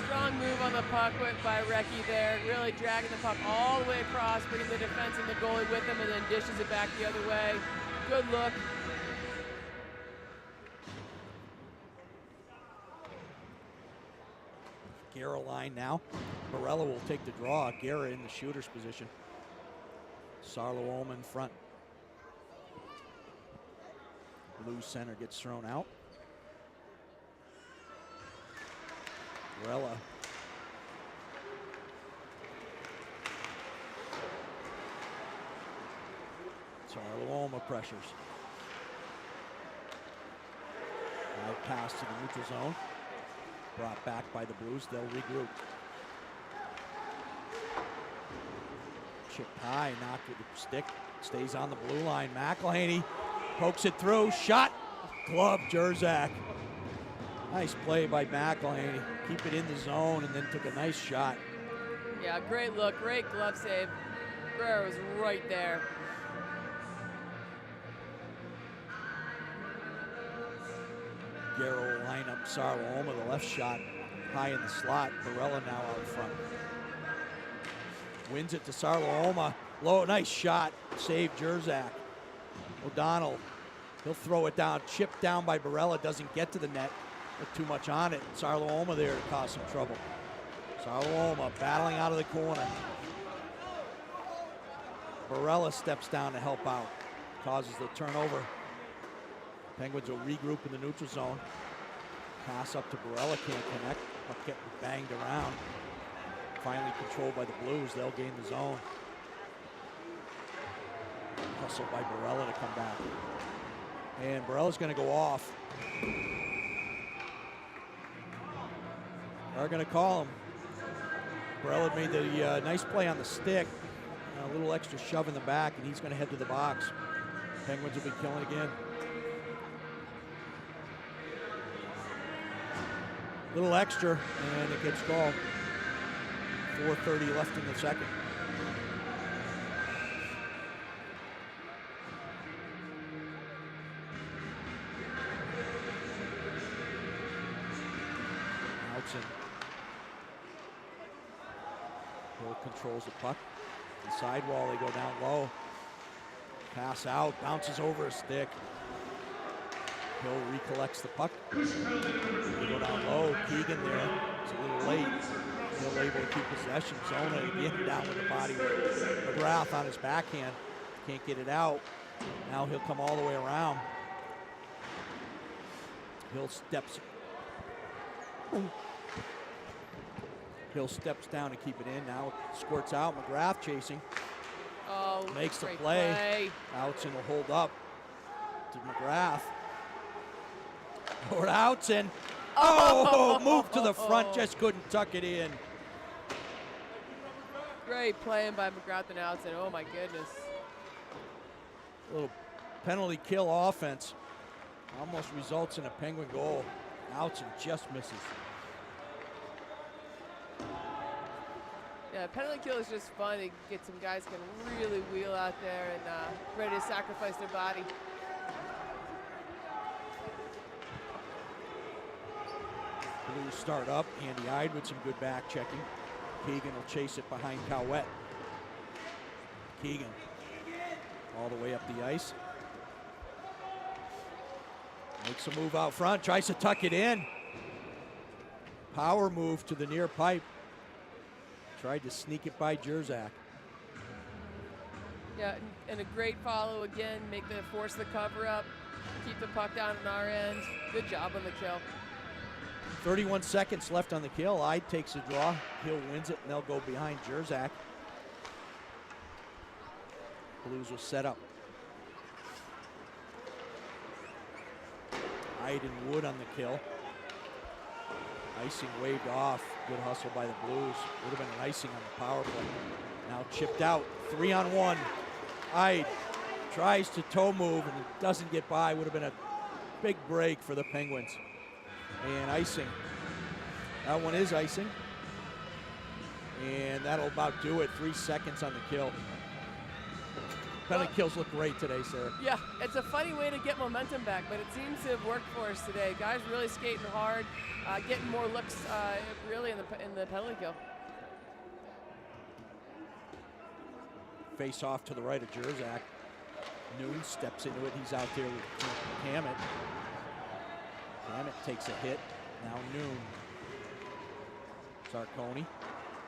Strong move on the puck by Recchi there. Really dragging the puck all the way across, bringing the defense and the goalie with him, and then dishes it back the other way. Good look. Guerra line now. Barella will take the draw. Guerra in the shooter's position. Sarlo-Oma in front. Blue center gets thrown out. Barella. Sarlo-Oma pressures. Now pass to the neutral zone. Brought back by the Blues. They'll regroup. Chipped high, knocked with the stick. Stays on the blue line. McElhaney pokes it through. Shot. Glove Jerzak. Nice play by McElhaney. Keep it in the zone and then took a nice shot. Yeah, great look. Great glove save. Guerrero was right there. Guerrero will line up Sarlo-Oma, the left shot, high in the slot. Barella now out front. Wins it to Sarlo-Oma. Low, nice shot. Save Jerzak. O'Donnell, he'll throw it down. Chipped down by Barella, doesn't get to the net. Put too much on it. Sarlo-Oma there to cause some trouble. Sarlo-Oma battling out of the corner. Barella steps down to help out. Causes the turnover. Penguins will regroup in the neutral zone. Pass up to Barella, can't connect. Puck getting banged around. Finally controlled by the Blues. They'll gain the zone. Hustle by Barella to come back. And Barella's going to go off. They're going to call him. Barella made the nice play on the stick. A little extra shove in the back, and he's going to head to the box. Penguins will be killing again. Little extra, and it gets called. 4:30 left in the second. Hill controls the puck. The sidewall, they go down low. Pass out, bounces over a stick. Hill recollects the puck. They go down low. Keegan there. It's a little late. Hill able to keep possession. Zona again down with the body. McGrath on his backhand. Can't get it out. Now he'll come all the way around. Hill steps. Hill steps down to keep it in. Now it squirts out. McGrath chasing. Oh, makes the play. Outson will hold up to McGrath. Or Outson. Oh, moved to the front, just couldn't tuck it in. Great playing by McGrath and Outson. Oh my goodness. A little penalty kill offense. Almost results in a Penguin goal. Outson just misses. Yeah, penalty kill is just fun. You get some guys can really wheel out there and ready to sacrifice their body. Blues start up. Andy Ide with some good back checking. Keegan will chase it behind Cowett. Keegan all the way up the ice. Makes a move out front, tries to tuck it in. Power move to the near pipe. Tried to sneak it by Jerzak. Yeah, and a great follow again. Force the cover up. Keep the puck down on our end. Good job on the kill. 31 seconds left on the kill. Ide takes a draw. Hill wins it, and they'll go behind Jerzak. Blues will set up. Ide and Wood on the kill. Icing waved off. Good hustle by the Blues. Would have been an icing on the power play. Now chipped out. 3-on-1. Ide tries to toe move and it doesn't get by. Would have been a big break for the Penguins. And icing. That one is icing. And that'll about do it. 3 seconds on the kill. Penalty kills look great today, Sarah. Yeah, it's a funny way to get momentum back, but it seems to have worked for us today. Guys really skating hard, getting more looks really in the penalty kill. Face off to the right of Jerzak. Noon steps into it. He's out there with Hammett. Hammett takes a hit. Now Noon. Zarconi.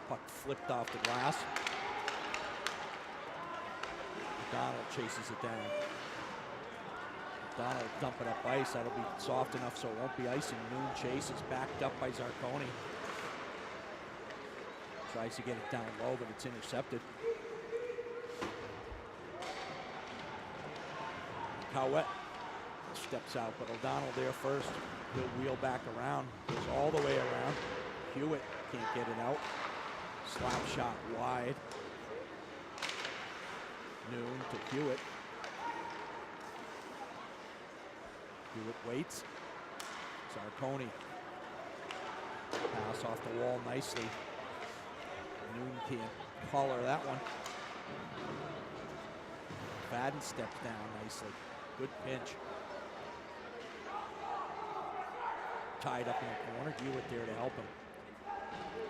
Puck flipped off the glass. Donald chases it down. Donald dump it up ice. That'll be soft enough so it won't be icing. Noon chases, backed up by Zarconi. Tries to get it down low, but it's intercepted. Cowett steps out, but O'Donnell there first. He'll wheel back around, goes all the way around. Hewitt can't get it out. Slap shot wide. Noon to Hewitt. Hewitt waits. Zarconi. Pass off the wall nicely. Noon can't collar that one. Fadden steps down nicely. Good pinch. Tied up in the corner. Hewitt there to help him.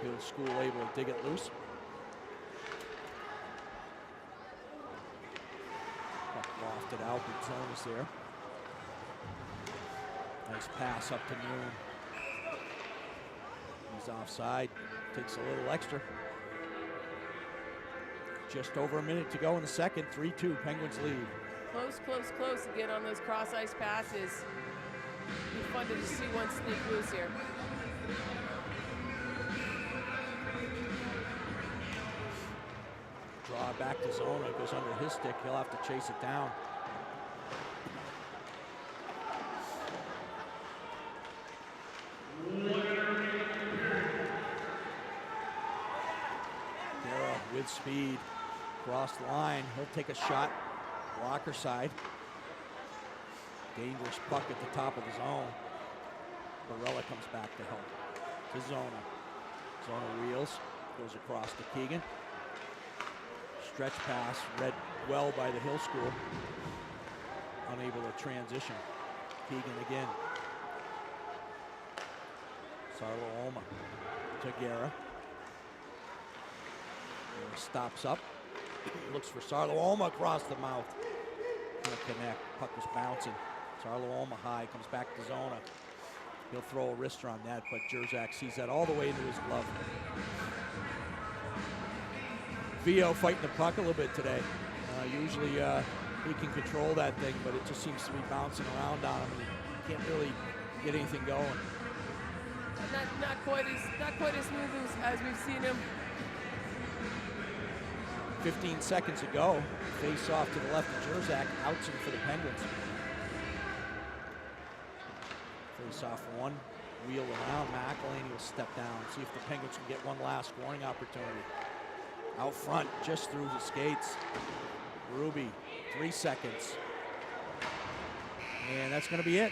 Hill School able to dig it loose. Lofted out, but zone is there. Nice pass up to Noon. He's offside, takes a little extra. Just over a minute to go in the second, 3-2, Penguins lead. Close, close, close again on those cross ice passes. Be fun to just see one sneak loose here. Draw back to Zona, goes under his stick. He'll have to chase it down. Guerra with speed. across the line. He'll take a shot, blocker side. Dangerous puck at the top of the zone. Barella comes back to help. To Zona. Zona wheels, goes across to Keegan. Stretch pass, read well by the Hill School. Unable to transition. Keegan again. Sarlo-Oma to Guerra. Stops up. Looks for Sarlo-Oma across the mouth. Can't connect. Puck was bouncing. Sarlo-Oma high, comes back to Zona. He'll throw a wrister on that, but Jerzak sees that all the way into his glove. Vio fighting the puck a little bit today. Usually he can control that thing, but it just seems to be bouncing around on him, and he can't really get anything going. Not quite as smooth as we've seen him. 15 seconds ago, face off to the left of Jerzak, outs him for the Penguins. Face off one, wheel around, McElhaney will step down, see if the Penguins can get one last scoring opportunity. Out front, just through the skates. Ruby, 3 seconds. And that's gonna be it.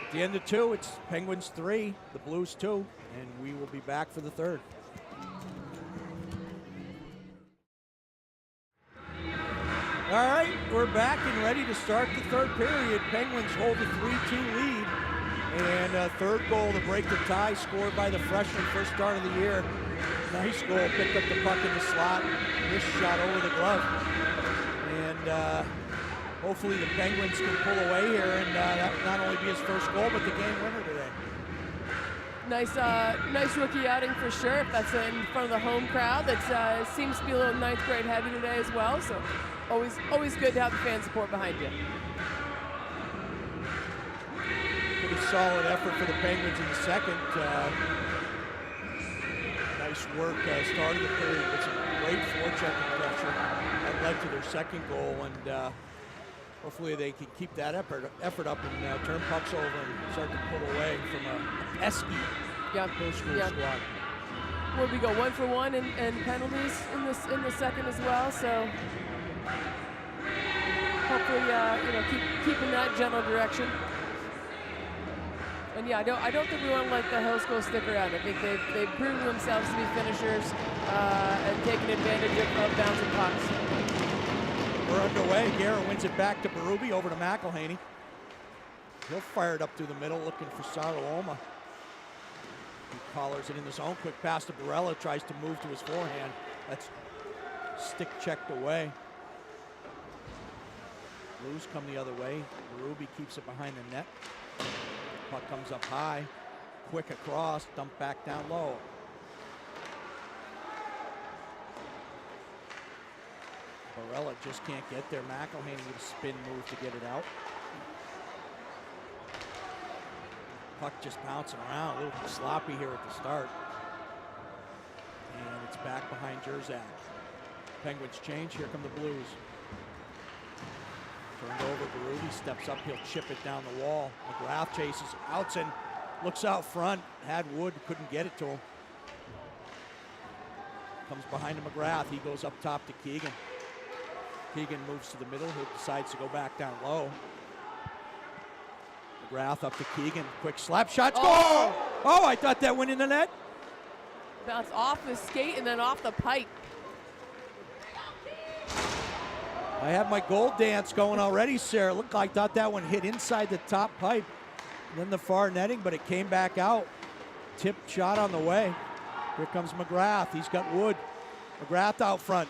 At the end of 2, it's Penguins 3, the Blues 2, and we will be back for the third. All right, we're back and ready to start the third period. Penguins hold a 3-2 lead. And a third goal to break the tie, scored by the freshman, first start of the year. Nice goal, picked up the puck in the slot. This shot over the glove. And hopefully the Penguins can pull away here and that will not only be his first goal, but the game winner today. Nice rookie outing for sure. If that's in front of the home crowd, that seems to be a little ninth grade heavy today as well. So always good to have the fan support behind you. Pretty solid effort for the Penguins in the second. Nice work started the period with some great forechecking pressure that led to their second goal, and hopefully they can keep that effort up and turn pucks over and start to pull away from a pesky Hill School squad. Well, we go 1 for 1 and penalties in the second as well. So hopefully, keep in that general direction. And yeah, I don't think we want to let the Hill School stick around. I think they've proven themselves to be finishers and taking advantage of bouncing pucks. We're underway. Guerra wins it back to Berube, over to McElhaney. He'll fire it up through the middle, looking for Sarlo-Oma. He collars it in the zone. Quick pass to Barella, tries to move to his forehand. That's stick checked away. Blues come the other way. Berube keeps it behind the net. Puck comes up high, quick across, dump back down low. Barella just can't get there. McElhaney with a spin move to get it out. Puck just bouncing around, a little sloppy here at the start. And it's back behind Jerzak. Penguins change, here come the Blues. Turned over, Berube steps up, he'll chip it down the wall. McGrath chases, Outzen looks out front, had Wood, couldn't get it to him. Comes behind to McGrath, he goes up top to Keegan. Keegan moves to the middle, he decides to go back down low. McGrath up to Keegan, quick slap shot, score! Oh, I thought that went in the net. Bounce off the skate and then off the pipe. I have my goal dance going already, Sarah. Looked like I thought that one hit inside the top pipe, then the far netting, but it came back out. Tip shot on the way. Here comes McGrath. He's got Wood. McGrath out front.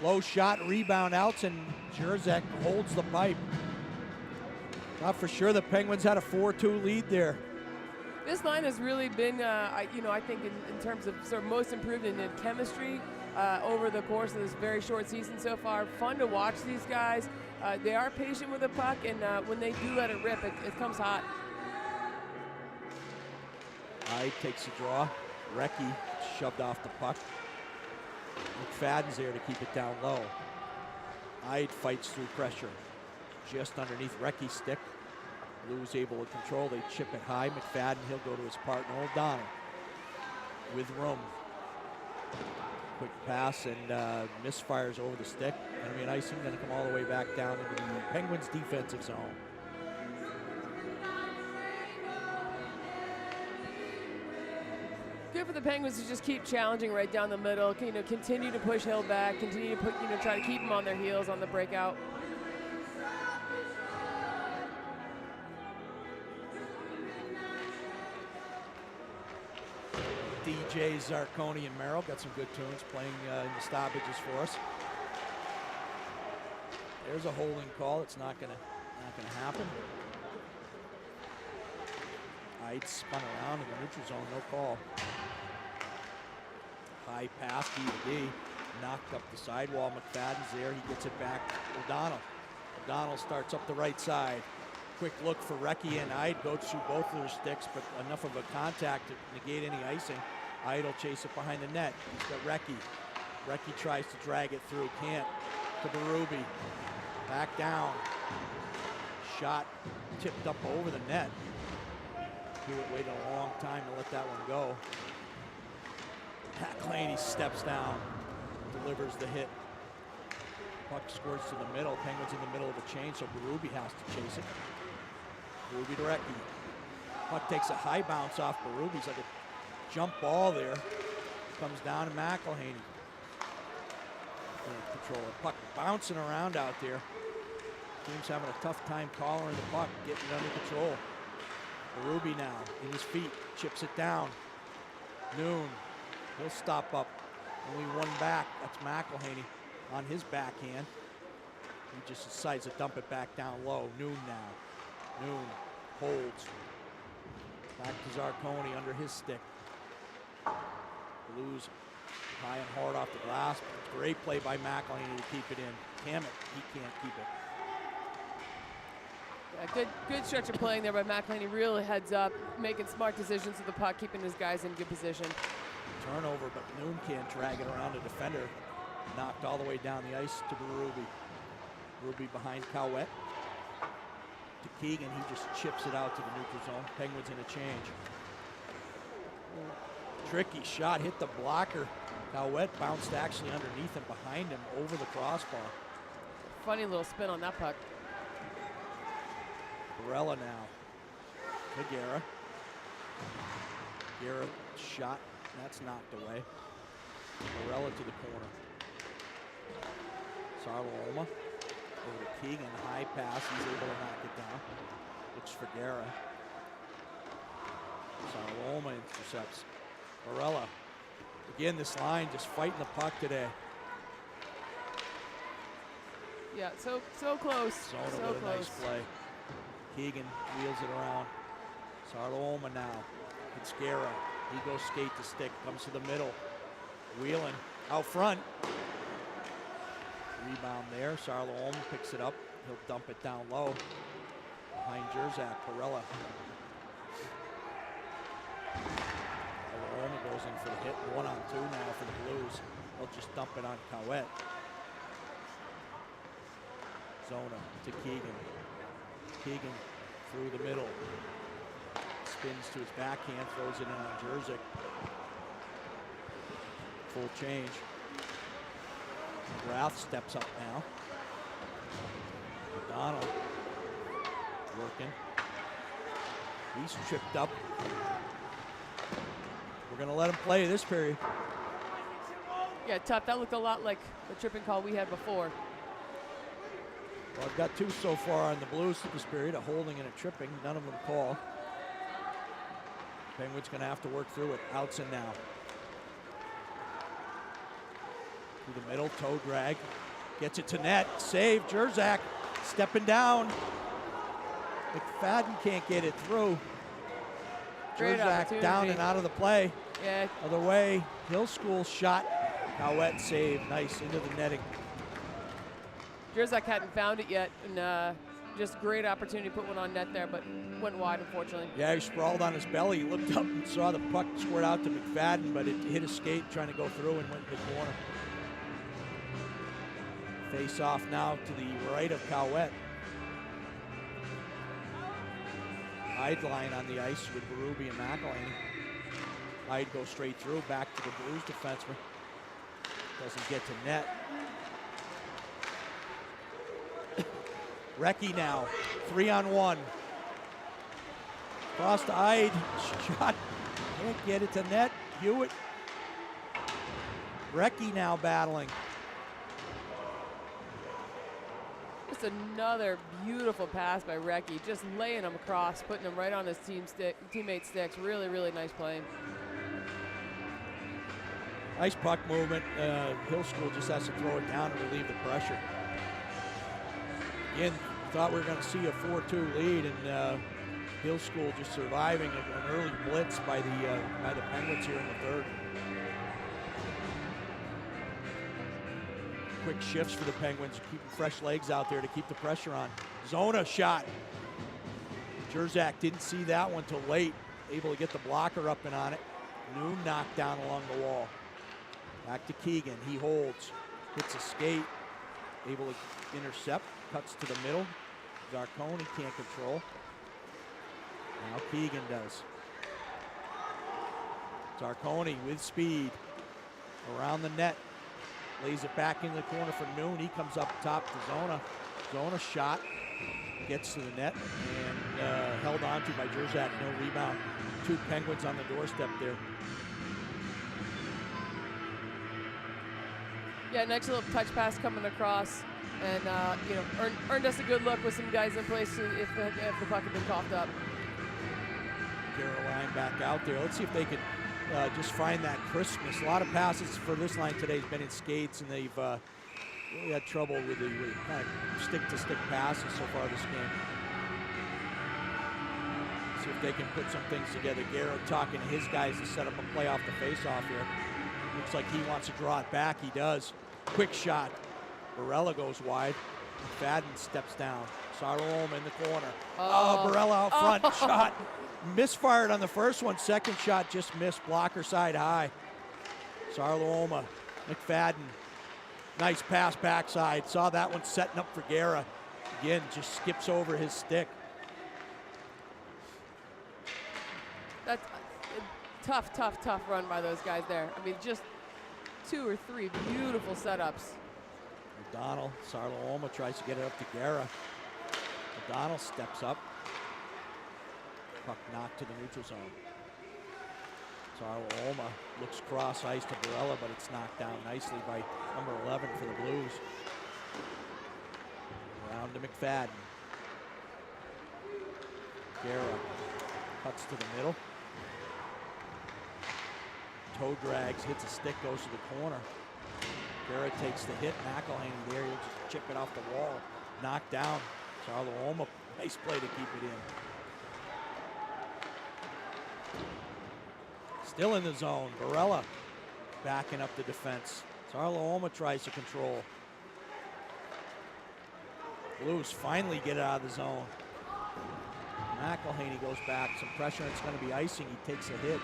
Low shot, rebound outs, and Jerzak holds the pipe. Thought for sure the Penguins had a 4-2 lead there. This line has really been, I think in terms of sort of most improved in chemistry over the course of this very short season so far. Fun to watch these guys. They are patient with the puck, and when they do let it rip, it comes hot. Ide takes a draw. Recchi shoved off the puck. McFadden's there to keep it down low. Ide fights through pressure. Just underneath Recchi's stick. Blues able to control. They chip it high. McFadden, he'll go to his partner, O'Donnell. With room. Quick pass and misfires over the stick. Going to be an icing, going to come all the way back down into the Penguins' defensive zone. Good for the Penguins to just keep challenging right down the middle. Continue to push Hill back. Continue to try to keep them on their heels on the breakout. DJ, Zarconi, and Merrill got some good tunes playing in the stoppages for us. There's a holding call. It's not gonna happen. Ide spun around in the neutral zone, no call. High pass, D, knocked up the sidewall. McFadden's there. He gets it back. O'Donnell. O'Donnell starts up the right side. Quick look for Recchi and Ide. Goes through both of their sticks, but enough of a contact to negate any icing. Ide will chase it behind the net. He's got Recchi. Recchi tries to drag it through. Can't. To Berube. Back down. Shot tipped up over the net. Hewitt waited a long time to let that one go. McElhaney steps down, delivers the hit. Puck squirts to the middle. Penguins in the middle of a change, so Berube has to chase it. Berube to Recchi. Puck takes a high bounce off Berube. He's like a jump ball there. Comes down to McElhaney. Control it. Puck bouncing around out there. Team's having a tough time collaring the puck, getting it under control. Berube now, in his feet, chips it down. Noon, he'll stop up. Only one back, that's McElhaney on his backhand. He just decides to dump it back down low. Noon now. Noon holds. Back to Zarconi under his stick. Blues high and hard off the glass. Great play by McElhaney to keep it in. Damn it, he can't keep it. Yeah, good stretch of playing there by McElhaney. Really heads up, making smart decisions with the puck, keeping his guys in good position. Turnover, but Noon can't drag it around a defender. Knocked all the way down the ice to Berube. Berube behind Cowett. To Keegan, he just chips it out to the neutral zone. Penguins in a change. Tricky shot, hit the blocker. Cowett bounced actually underneath and behind him over the crossbar. Funny little spin on that puck. Barella now. To Guerra. Guerra shot, that's knocked away. Barella to the corner. Sarloma over to Keegan, high pass, he's able to knock it down. Looks for Guerra. Sarloma intercepts. Barella. Again, this line just fighting the puck today. Yeah, so close. Zona so with a close. nice play. Keegan wheels it around. Sarloma now. It's Guerra. He goes skate to stick, comes to the middle. Wheeling out front. Rebound there. Sarloma picks it up. He'll dump it down low. Behind Jerzak, Barella. Sarloma goes in for the hit. 1-on-2 now for the Blues. They'll just dump it on Cowett. Zona to Keegan. Keegan through the middle. Spins to his backhand, throws it in on Jerzak. Full change. Rath steps up now. O'Donnell working. He's tripped up. We're going to let him play this period. Yeah, tough. That looked a lot like the tripping call we had before. Well, I've got two so far on the Blues this period, a holding and a tripping. None of them call. Penguins going to have to work through it. Outson now. Through the middle, toe drag. Gets it to net. Save. Jerzak stepping down. McFadden can't get it through. Jerzak down and out of the play. Yeah. Other way. Hill School shot. Cowett save. Nice into the netting. Jerzak hadn't found it yet, and just great opportunity to put one on net there, but went wide, unfortunately. Yeah, he sprawled on his belly. He looked up and saw the puck squirt out to McFadden, but it hit his skate trying to go through and went to the corner. Face off now to the right of Cowett. Ide line on the ice with Berube and McElhaney. Ide goes straight through, back to the Blues defenseman. Doesn't get to net. Recchi now, 3-on-1. Cross to Ide, shot, can't get it to net. Hewitt. Recchi now battling. Just another beautiful pass by Recchi, just laying him across, putting him right on his teammate sticks. Really, really nice play. Nice puck movement. Hill School just has to throw it down to relieve the pressure. Again, thought we were going to see a 4-2 lead, and Hill School just surviving an early blitz by the Penguins here in the third. Quick shifts for the Penguins, keeping fresh legs out there to keep the pressure on. Zona shot. Jerzak didn't see that one till late, able to get the blocker up and on it. Noon knocked down along the wall. Back to Keegan, he holds, hits a skate, able to intercept, cuts to the middle. Zarcone can't control. Now Keegan does. Zarcone with speed around the net. Lays it back in the corner for Noon. He comes up top to Zona. Zona shot. Gets to the net and held on to by Jerzak. No rebound. 2 Penguins on the doorstep there. Yeah, nice little touch pass coming across. And, earned us a good look with some guys in place if the puck had been coughed up. Caroline back out there. Let's see if they can just find that crispness. A lot of passes for this line today has been in skates, and they've really had trouble with the kind of stick-to-stick passes so far this game. See if they can put some things together. Garrett talking to his guys to set up a play off the face-off here. Looks like he wants to draw it back. He does. Quick shot. Barella goes wide. McFadden steps down. Sarlom in the corner. Oh, Barella out front. Shot. Misfired on the first one. Second shot just missed. Blocker side high. Sarloma. McFadden. Nice pass backside. Saw that one setting up for Guerra. Again, just skips over his stick. That's a tough run by those guys there. I mean, just 2 or 3 beautiful setups. O'Donnell, Sarloma tries to get it up to Guerra. O'Donnell steps up. Puck knocked to the neutral zone. Sarloma looks cross ice to Barella, but it's knocked down nicely by number 11 for the Blues. Around to McFadden. Guerra cuts to the middle. Toe drags, hits a stick, goes to the corner. Guerra takes the hit. McElhaney there, he'll just chip it off the wall. Knocked down. Sarloma, nice play to keep it in. Still in the zone. Barella backing up the defense. Sarloma tries to control. Blues finally get it out of the zone. McElhaney goes back. Some pressure, and it's going to be icing. He takes a hit.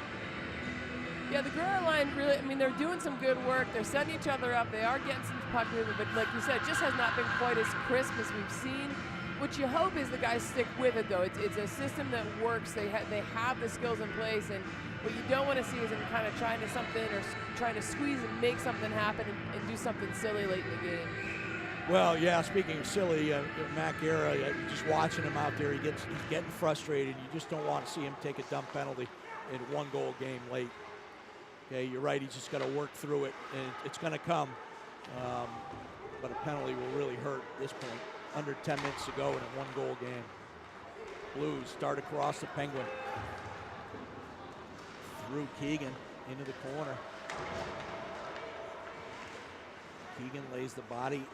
Yeah, the Guerra line really, I mean, they're doing some good work. They're setting each other up. They are getting some puck movement, but like you said, it just has not been quite as crisp as we've seen. What you hope is the guys stick with it, though. It's a system that works. They have the skills in place, and what you don't want to see is them kind of trying to squeeze and make something happen and do something silly late in the game. Well, yeah, speaking of silly, Matt Guerra, just watching him out there, he's getting frustrated. You just don't want to see him take a dumb penalty in a 1-goal game late. Okay, you're right, he's just got to work through it, and it's going to come. But a penalty will really hurt at this point. Under 10 minutes to go in a 1-goal game. Blues start across the Penguin. Through Keegan into the corner. Keegan lays the body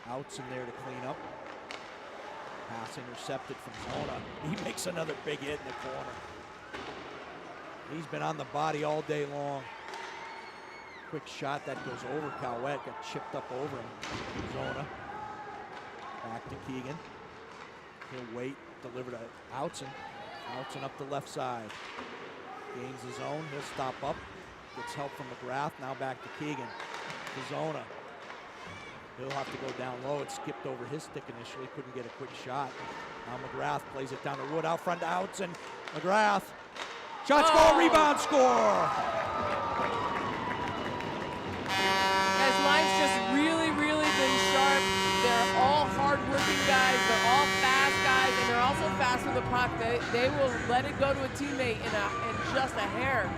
outs in there to clean up. Pass intercepted from Zona. He makes another big hit in the corner. He's been on the body all day long. Quick shot that goes over Cowett, got chipped up over him. Zona. Back to Keegan. He'll wait, deliver to Outson. Outson up the left side. Gains his own, he'll stop up. Gets help from McGrath, now back to Keegan. To Zona. He'll have to go down low. It skipped over his stick initially, couldn't get a quick shot. Now McGrath plays it down to Wood, out front to Outson. McGrath. Shots, goal, rebound, score! fast with the puck. They will let it go to a teammate in just a hair.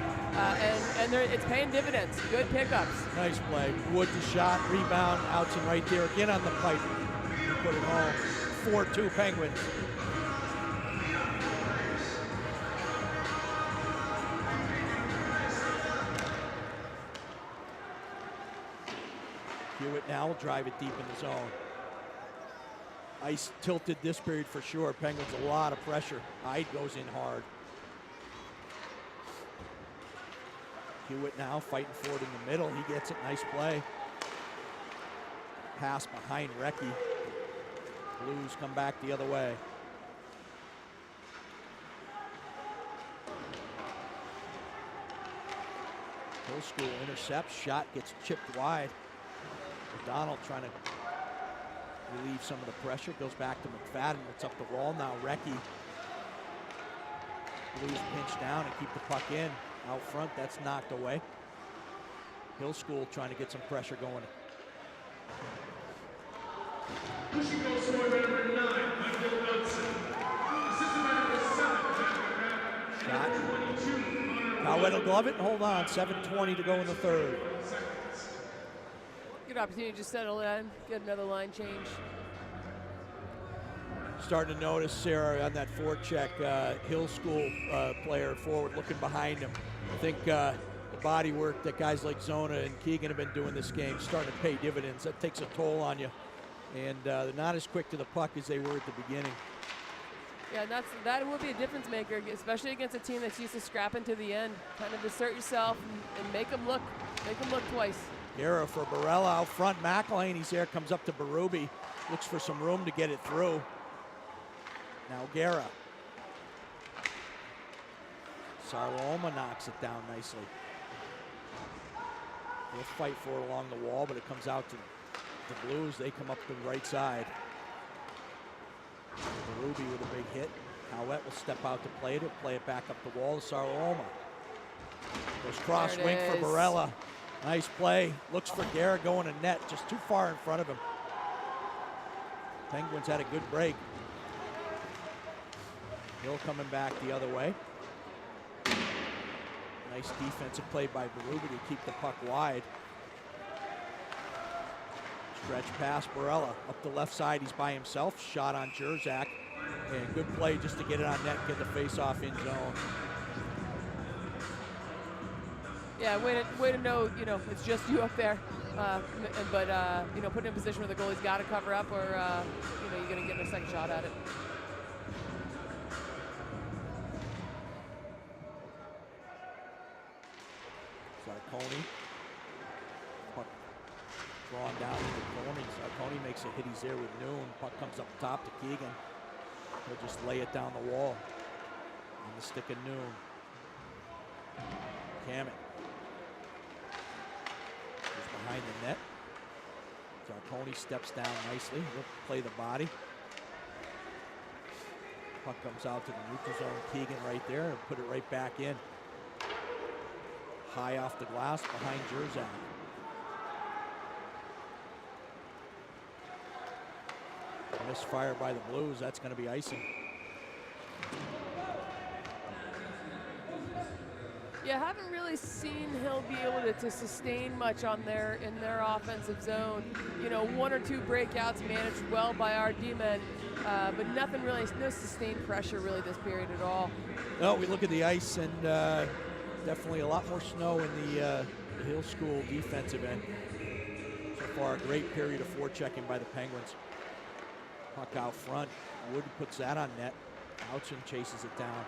It's paying dividends. Good pickups. Nice play. Wood the shot, rebound, Outson right there again on the pipe. He put it home. 4-2 Penguins. Hewitt now will drive it deep in the zone. Ice tilted this period for sure. Penguins a lot of pressure. Hyde goes in hard. Hewitt now fighting for it in the middle. He gets it. Nice play. Pass behind Recchi. Blues come back the other way. Hill School intercepts. Shot gets chipped wide. O'Donnell trying to relieve some of the pressure. Goes back to McFadden. It's up the wall now. Recchi. Blues pinch down and keep the puck in. Out front, that's knocked away. Hill School trying to get some pressure going. Cushing goal scorer number 9, Michael Hudson. Assistant by number 7, Shot. Cowett will glove it and hold on. 7:20 to go in the third. Good opportunity to just settle in, get another line change. Starting to notice, Sarah, on that forecheck, Hill School player forward looking behind him. I think the body work that guys like Zona and Keegan have been doing this game starting to pay dividends. That takes a toll on you. And they're not as quick to the puck as they were at the beginning. Yeah, that will be a difference maker, especially against a team that's used to scrapping to the end. Kind of assert yourself and make them look twice. Guerra for Barella out front. McElhaney's there, comes up to Berube. Looks for some room to get it through. Now Guerra. Sarloma knocks it down nicely. They'll fight for it along the wall, but it comes out to the Blues. They come up the right side. Berube with a big hit. Cowett will step out to play it. He'll play it back up the wall to Sarloma. Goes cross wing for Barella. Nice play. Looks for Guerra going to net, just too far in front of him. Penguins had a good break. Hill coming back the other way. Nice defensive play by Berube to keep the puck wide. Stretch pass, Barella up the left side. He's by himself. Shot on Jerzak. And good play just to get it on net and get the face-off in zone. Yeah, way to know, it's just you up there. But put in a position where the goalie's got to cover up, or you're going to get a second shot at it. Sarconi. Puck drawn down to the corner. Sarconi makes a hit. He's there with Noon. Puck comes up top to Keegan. He'll just lay it down the wall on the stick of Noon. Kamek is behind the net. Sarconi steps down nicely. He'll play the body. Puck comes out to the neutral zone. Keegan right there and put it right back in. High off the glass behind Jerzak. Misfire by the Blues. That's going to be icing. Yeah, haven't really seen Hill be able to sustain much in their offensive zone. One or two breakouts managed well by our D-men, but nothing really, no sustained pressure really this period at all. No, we look at the ice and definitely a lot more snow in the Hill School defensive end. So far, a great period of forechecking by the Penguins. Puck out front. Wood puts that on net. Outson chases it down.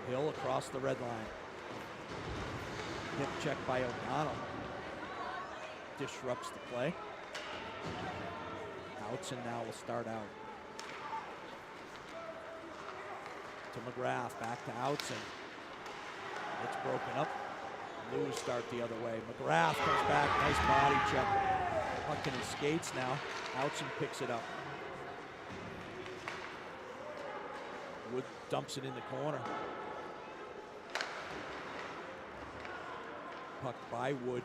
Hill across the red line. Hip check by O'Donnell. Disrupts the play. Outson now will start out. To McGrath, back to Outson. It's broken up. Blues start the other way. McGrath comes back, nice body check. Puck in his skates now. Outson picks it up. Wood dumps it in the corner. Puck by Wood.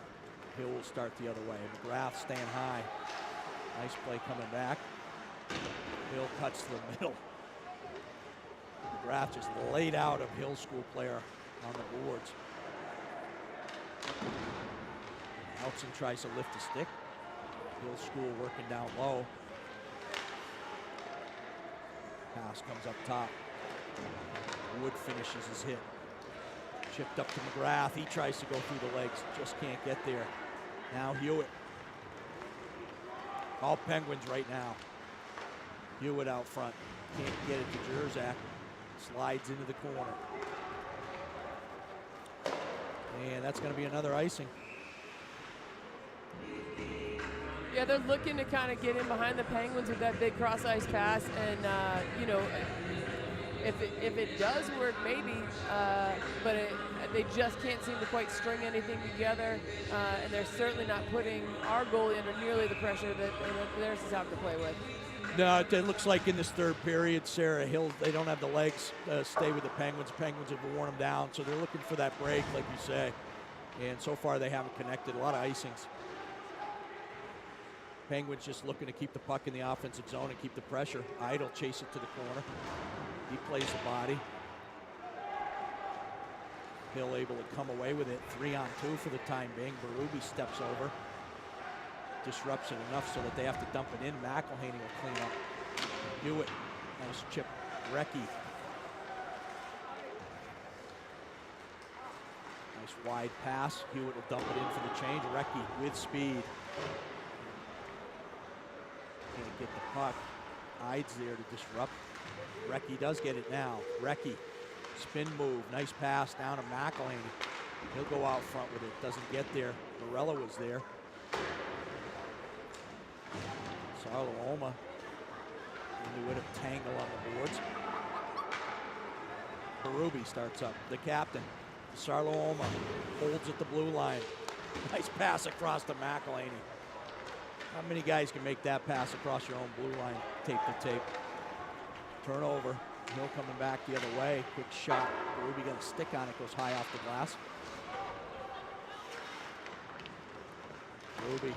Hill will start the other way. McGrath staying high. Nice play coming back. Hill cuts to the middle. McGrath just laid out a Hill School player on the boards. Outson tries to lift the stick. Hill School working down low. Pass comes up top. Wood finishes his hit. Chipped up to McGrath. He tries to go through the legs. Just can't get there. Now Hewitt. All Penguins right now. Hewitt out front. Can't get it to Jerzak. Slides into the corner. And that's going to be another icing. Yeah, they're looking to kind of get in behind the Penguins with that big cross ice pass, and you know, if it does work, maybe, but they just can't seem to quite string anything together, and they're certainly not putting our goalie under nearly the pressure that theirs is having to play with. No, it looks like in this third period, Sarah Hill, they don't have the legs stay with the Penguins. The Penguins have worn them down, so they're looking for that break, like you say. And so far, they haven't connected. A lot of icings. Penguins just looking to keep the puck in the offensive zone and keep the pressure. Idle chase it to the corner. He plays the body. Hill able to come away with it. 3-on-2 for the time being. Berube steps over. Disrupts it enough so that they have to dump it in. McElhaney will clean up. Hewitt, nice chip. Recchi. Nice wide pass. Hewitt will dump it in for the change. Recchi with speed. Can't get the puck. Ides there to disrupt. Recchi does get it now. Recchi, spin move. Nice pass down to McElhaney. He'll go out front with it. Doesn't get there. Morella was there. Sarlo-Oma into a tangle on the boards. Berube starts up, the captain. Sarlo-Oma holds at the blue line. Nice pass across to McElhaney. How many guys can make that pass across your own blue line, tape to tape? Turnover. Hill coming back the other way. Quick shot. Berube got a stick on it, goes high off the glass. Berube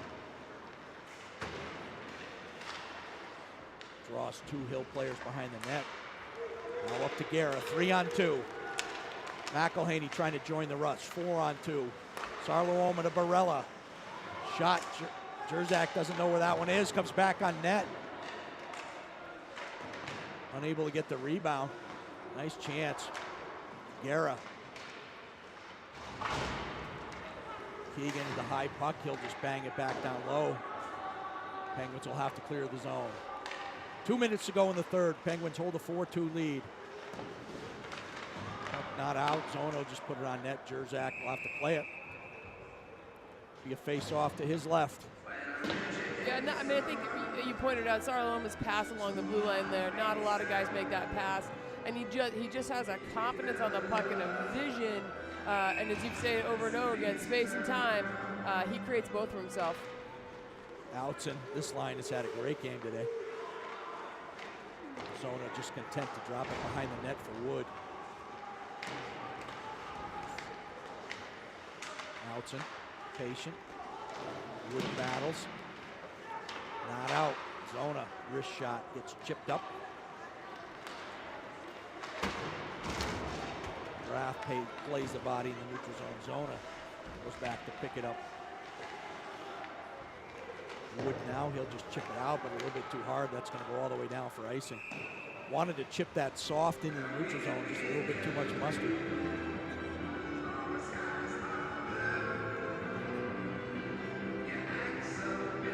draws two Hill players behind the net. Now up to Guerra, 3-on-2. McElhaney trying to join the rush, 4-on-2. Sarlo-Oma to Barella. Shot, Jerzak doesn't know where that one is, comes back on net. Unable to get the rebound. Nice chance. Guerra. Keegan to the high puck, he'll just bang it back down low. Penguins will have to clear the zone. 2 minutes to go in the third. Penguins hold a 4-2 lead. Not out. Zono just put it on net. Jerzak will have to play it. Be a face-off to his left. Yeah, no, I mean, I think you pointed out Sarlo-Oma's pass along the blue line there. Not a lot of guys make that pass, and he just has a confidence on the puck and a vision. And as you've said over and over again, space and time, he creates both for himself. Outson, this line has had a great game today. Zona just content to drop it behind the net for Wood. Outson, patient. Wood battles. Not out. Zona, wrist shot, gets chipped up. Rath plays the body in the neutral zone. Zona goes back to pick it up. Wood now, he'll just chip it out, but a little bit too hard. That's going to go all the way down for icing. Wanted to chip that soft into the neutral zone, just a little bit too much mustard.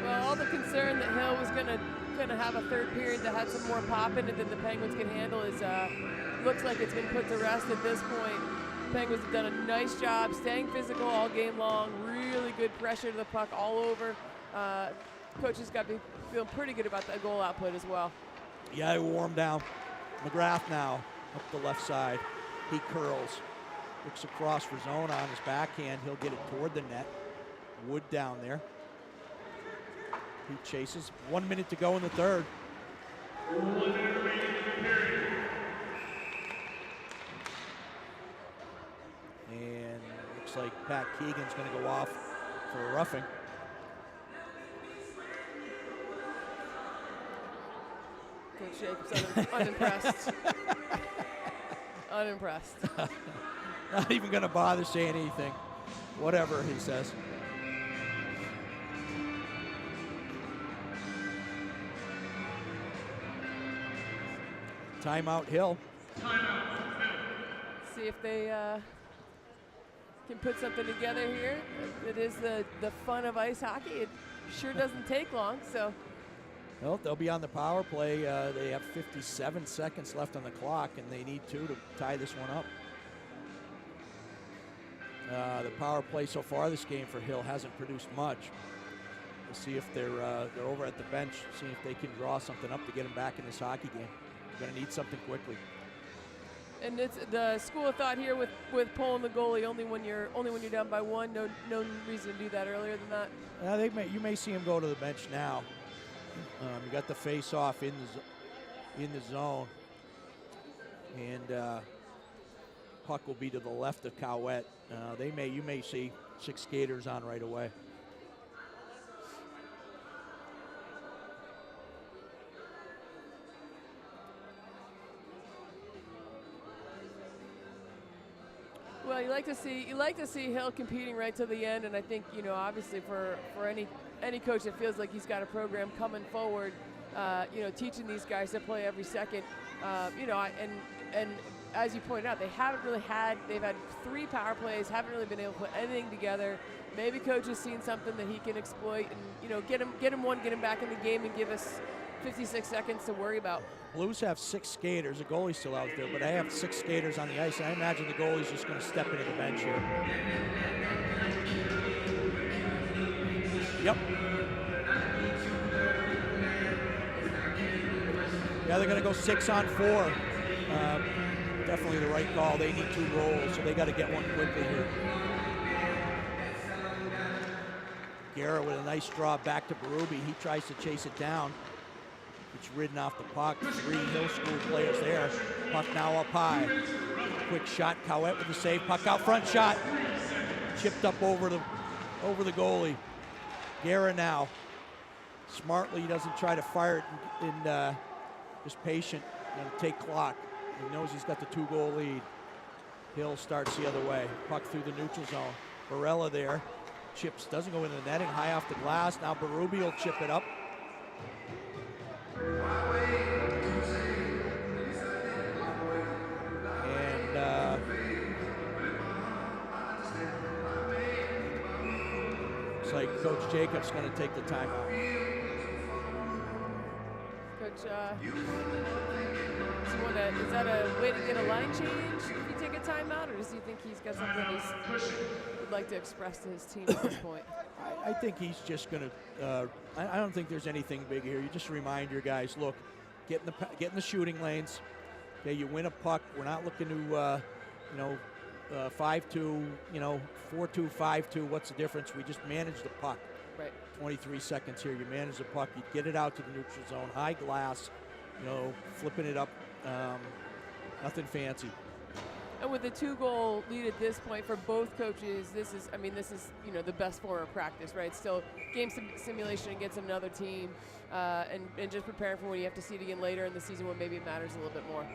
Well, all the concern that Hill was gonna have a third period that had some more pop in it than the Penguins can handle is looks like it's been put to rest at this point. Penguins have done a nice job staying physical all game long. Really good pressure to the puck all over. Coach has got to be feeling pretty good about that goal output as well. Yeah, he wore him down. McGrath now up the left side. He curls. Looks across for Zona on his backhand. He'll get it toward the net. Wood down there. He chases. 1 minute to go in the third. 1 minute remaining in the period. And looks like Pat Keegan's going to go off for a roughing. Coach Jacobs, unimpressed. Unimpressed. Not even going to bother saying anything. Whatever he says. Timeout, Hill. See if they can put something together here. It is the fun of ice hockey. It sure doesn't take long, so. Well, they'll be on the power play. They have 57 seconds left on the clock, and they need 2 to tie this one up. The power play so far this game for Hill hasn't produced much. We'll see if they're over at the bench, see if they can draw something up to get them back in this hockey game. They're going to need something quickly. And it's the school of thought here with pulling the goalie only when you're down by 1. No reason to do that earlier than that. You may see him go to the bench now. You got the face-off in the zone, and puck will be to the left of Cowett. You may see 6 skaters on right away. Well, you like to see Hill competing right to the end, and I think obviously for any coach that feels like he's got a program coming forward, teaching these guys to play every second, and as you pointed out, they've had 3 power plays, haven't really been able to put anything together. Maybe coach has seen something that he can exploit, and get him back in the game, and give us 56 seconds to worry about. Blues have 6 skaters. The goalie's still out there, but I have 6 skaters on the ice, and I imagine the goalie's just going to step into the bench here. Yep. Yeah, they're going to go 6 on 4. Definitely the right call. They need 2 goals, so they got to get one quickly here. Garrett with a nice draw back to Berube. He tries to chase it down. It's ridden off the puck. 3 Hill School players there. Puck now up high. Quick shot. Cowett with the save. Puck out front shot. Chipped up over the goalie. Guerra now. Smartly doesn't try to fire it and just patient. Gonna take clock. He knows he's got the 2-goal lead. Hill starts the other way. Puck through the neutral zone. Barella there. Chips, doesn't go into the netting. High off the glass. Now Berube will chip it up. And looks like Coach Jacobs going to take the timeout. Coach, is that a way to get a line change if you take a timeout, or does he think he's got something he would like to express to his team at this point? I think he's just going to. I don't think there's anything big here. You just remind your guys, look, get in the shooting lanes. Okay, you win a puck. We're not looking to, 5-2, 4-2, 5-2. What's the difference? We just manage the puck. Right. 23 seconds here. You manage the puck. You get it out to the neutral zone. High glass. Flipping it up. Nothing fancy. And with the 2-goal lead at this point for both coaches, this is the best form of practice, right? Still game simulation against another team, and just preparing for when you have to see it again later in the season when maybe it matters a little bit more.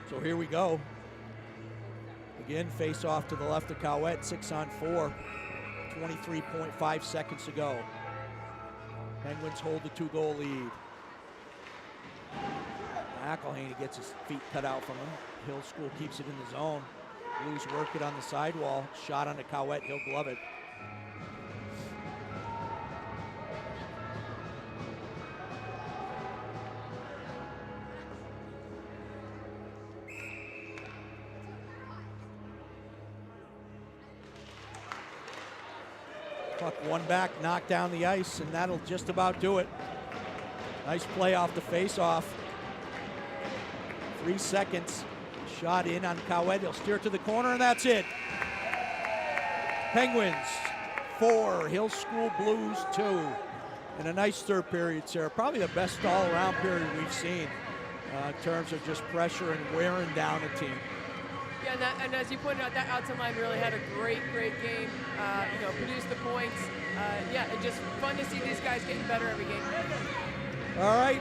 So here we go. Again, face off to the left of Cowett, 6 on 4, 23.5 seconds to go. Penguins hold the 2-goal lead. McElhaney gets his feet cut out from him. Hill School keeps it in the zone. Blues work it on the sidewall. Shot onto Cowett. He'll glove it. Puck one back, knocked down the ice, and that'll just about do it. Nice play off the face-off. 3 seconds. Shot in on Cowett. He'll steer it to the corner, and that's it. Penguins 4, Hill School Blues 2. And a nice third period, Sarah. Probably the best all-around period we've seen in terms of just pressure and wearing down a team. Yeah, and as you pointed out, that outside line really had a great game. Produced the points. yeah, it's just fun to see these guys getting better every game. All right.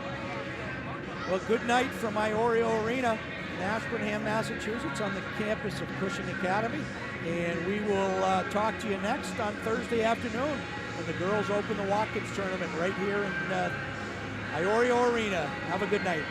Well, good night from Iorio Arena in Ashburnham, Massachusetts, on the campus of Cushing Academy. And we will talk to you next on Thursday afternoon when the girls open the Watkins tournament right here in Iorio Arena. Have a good night.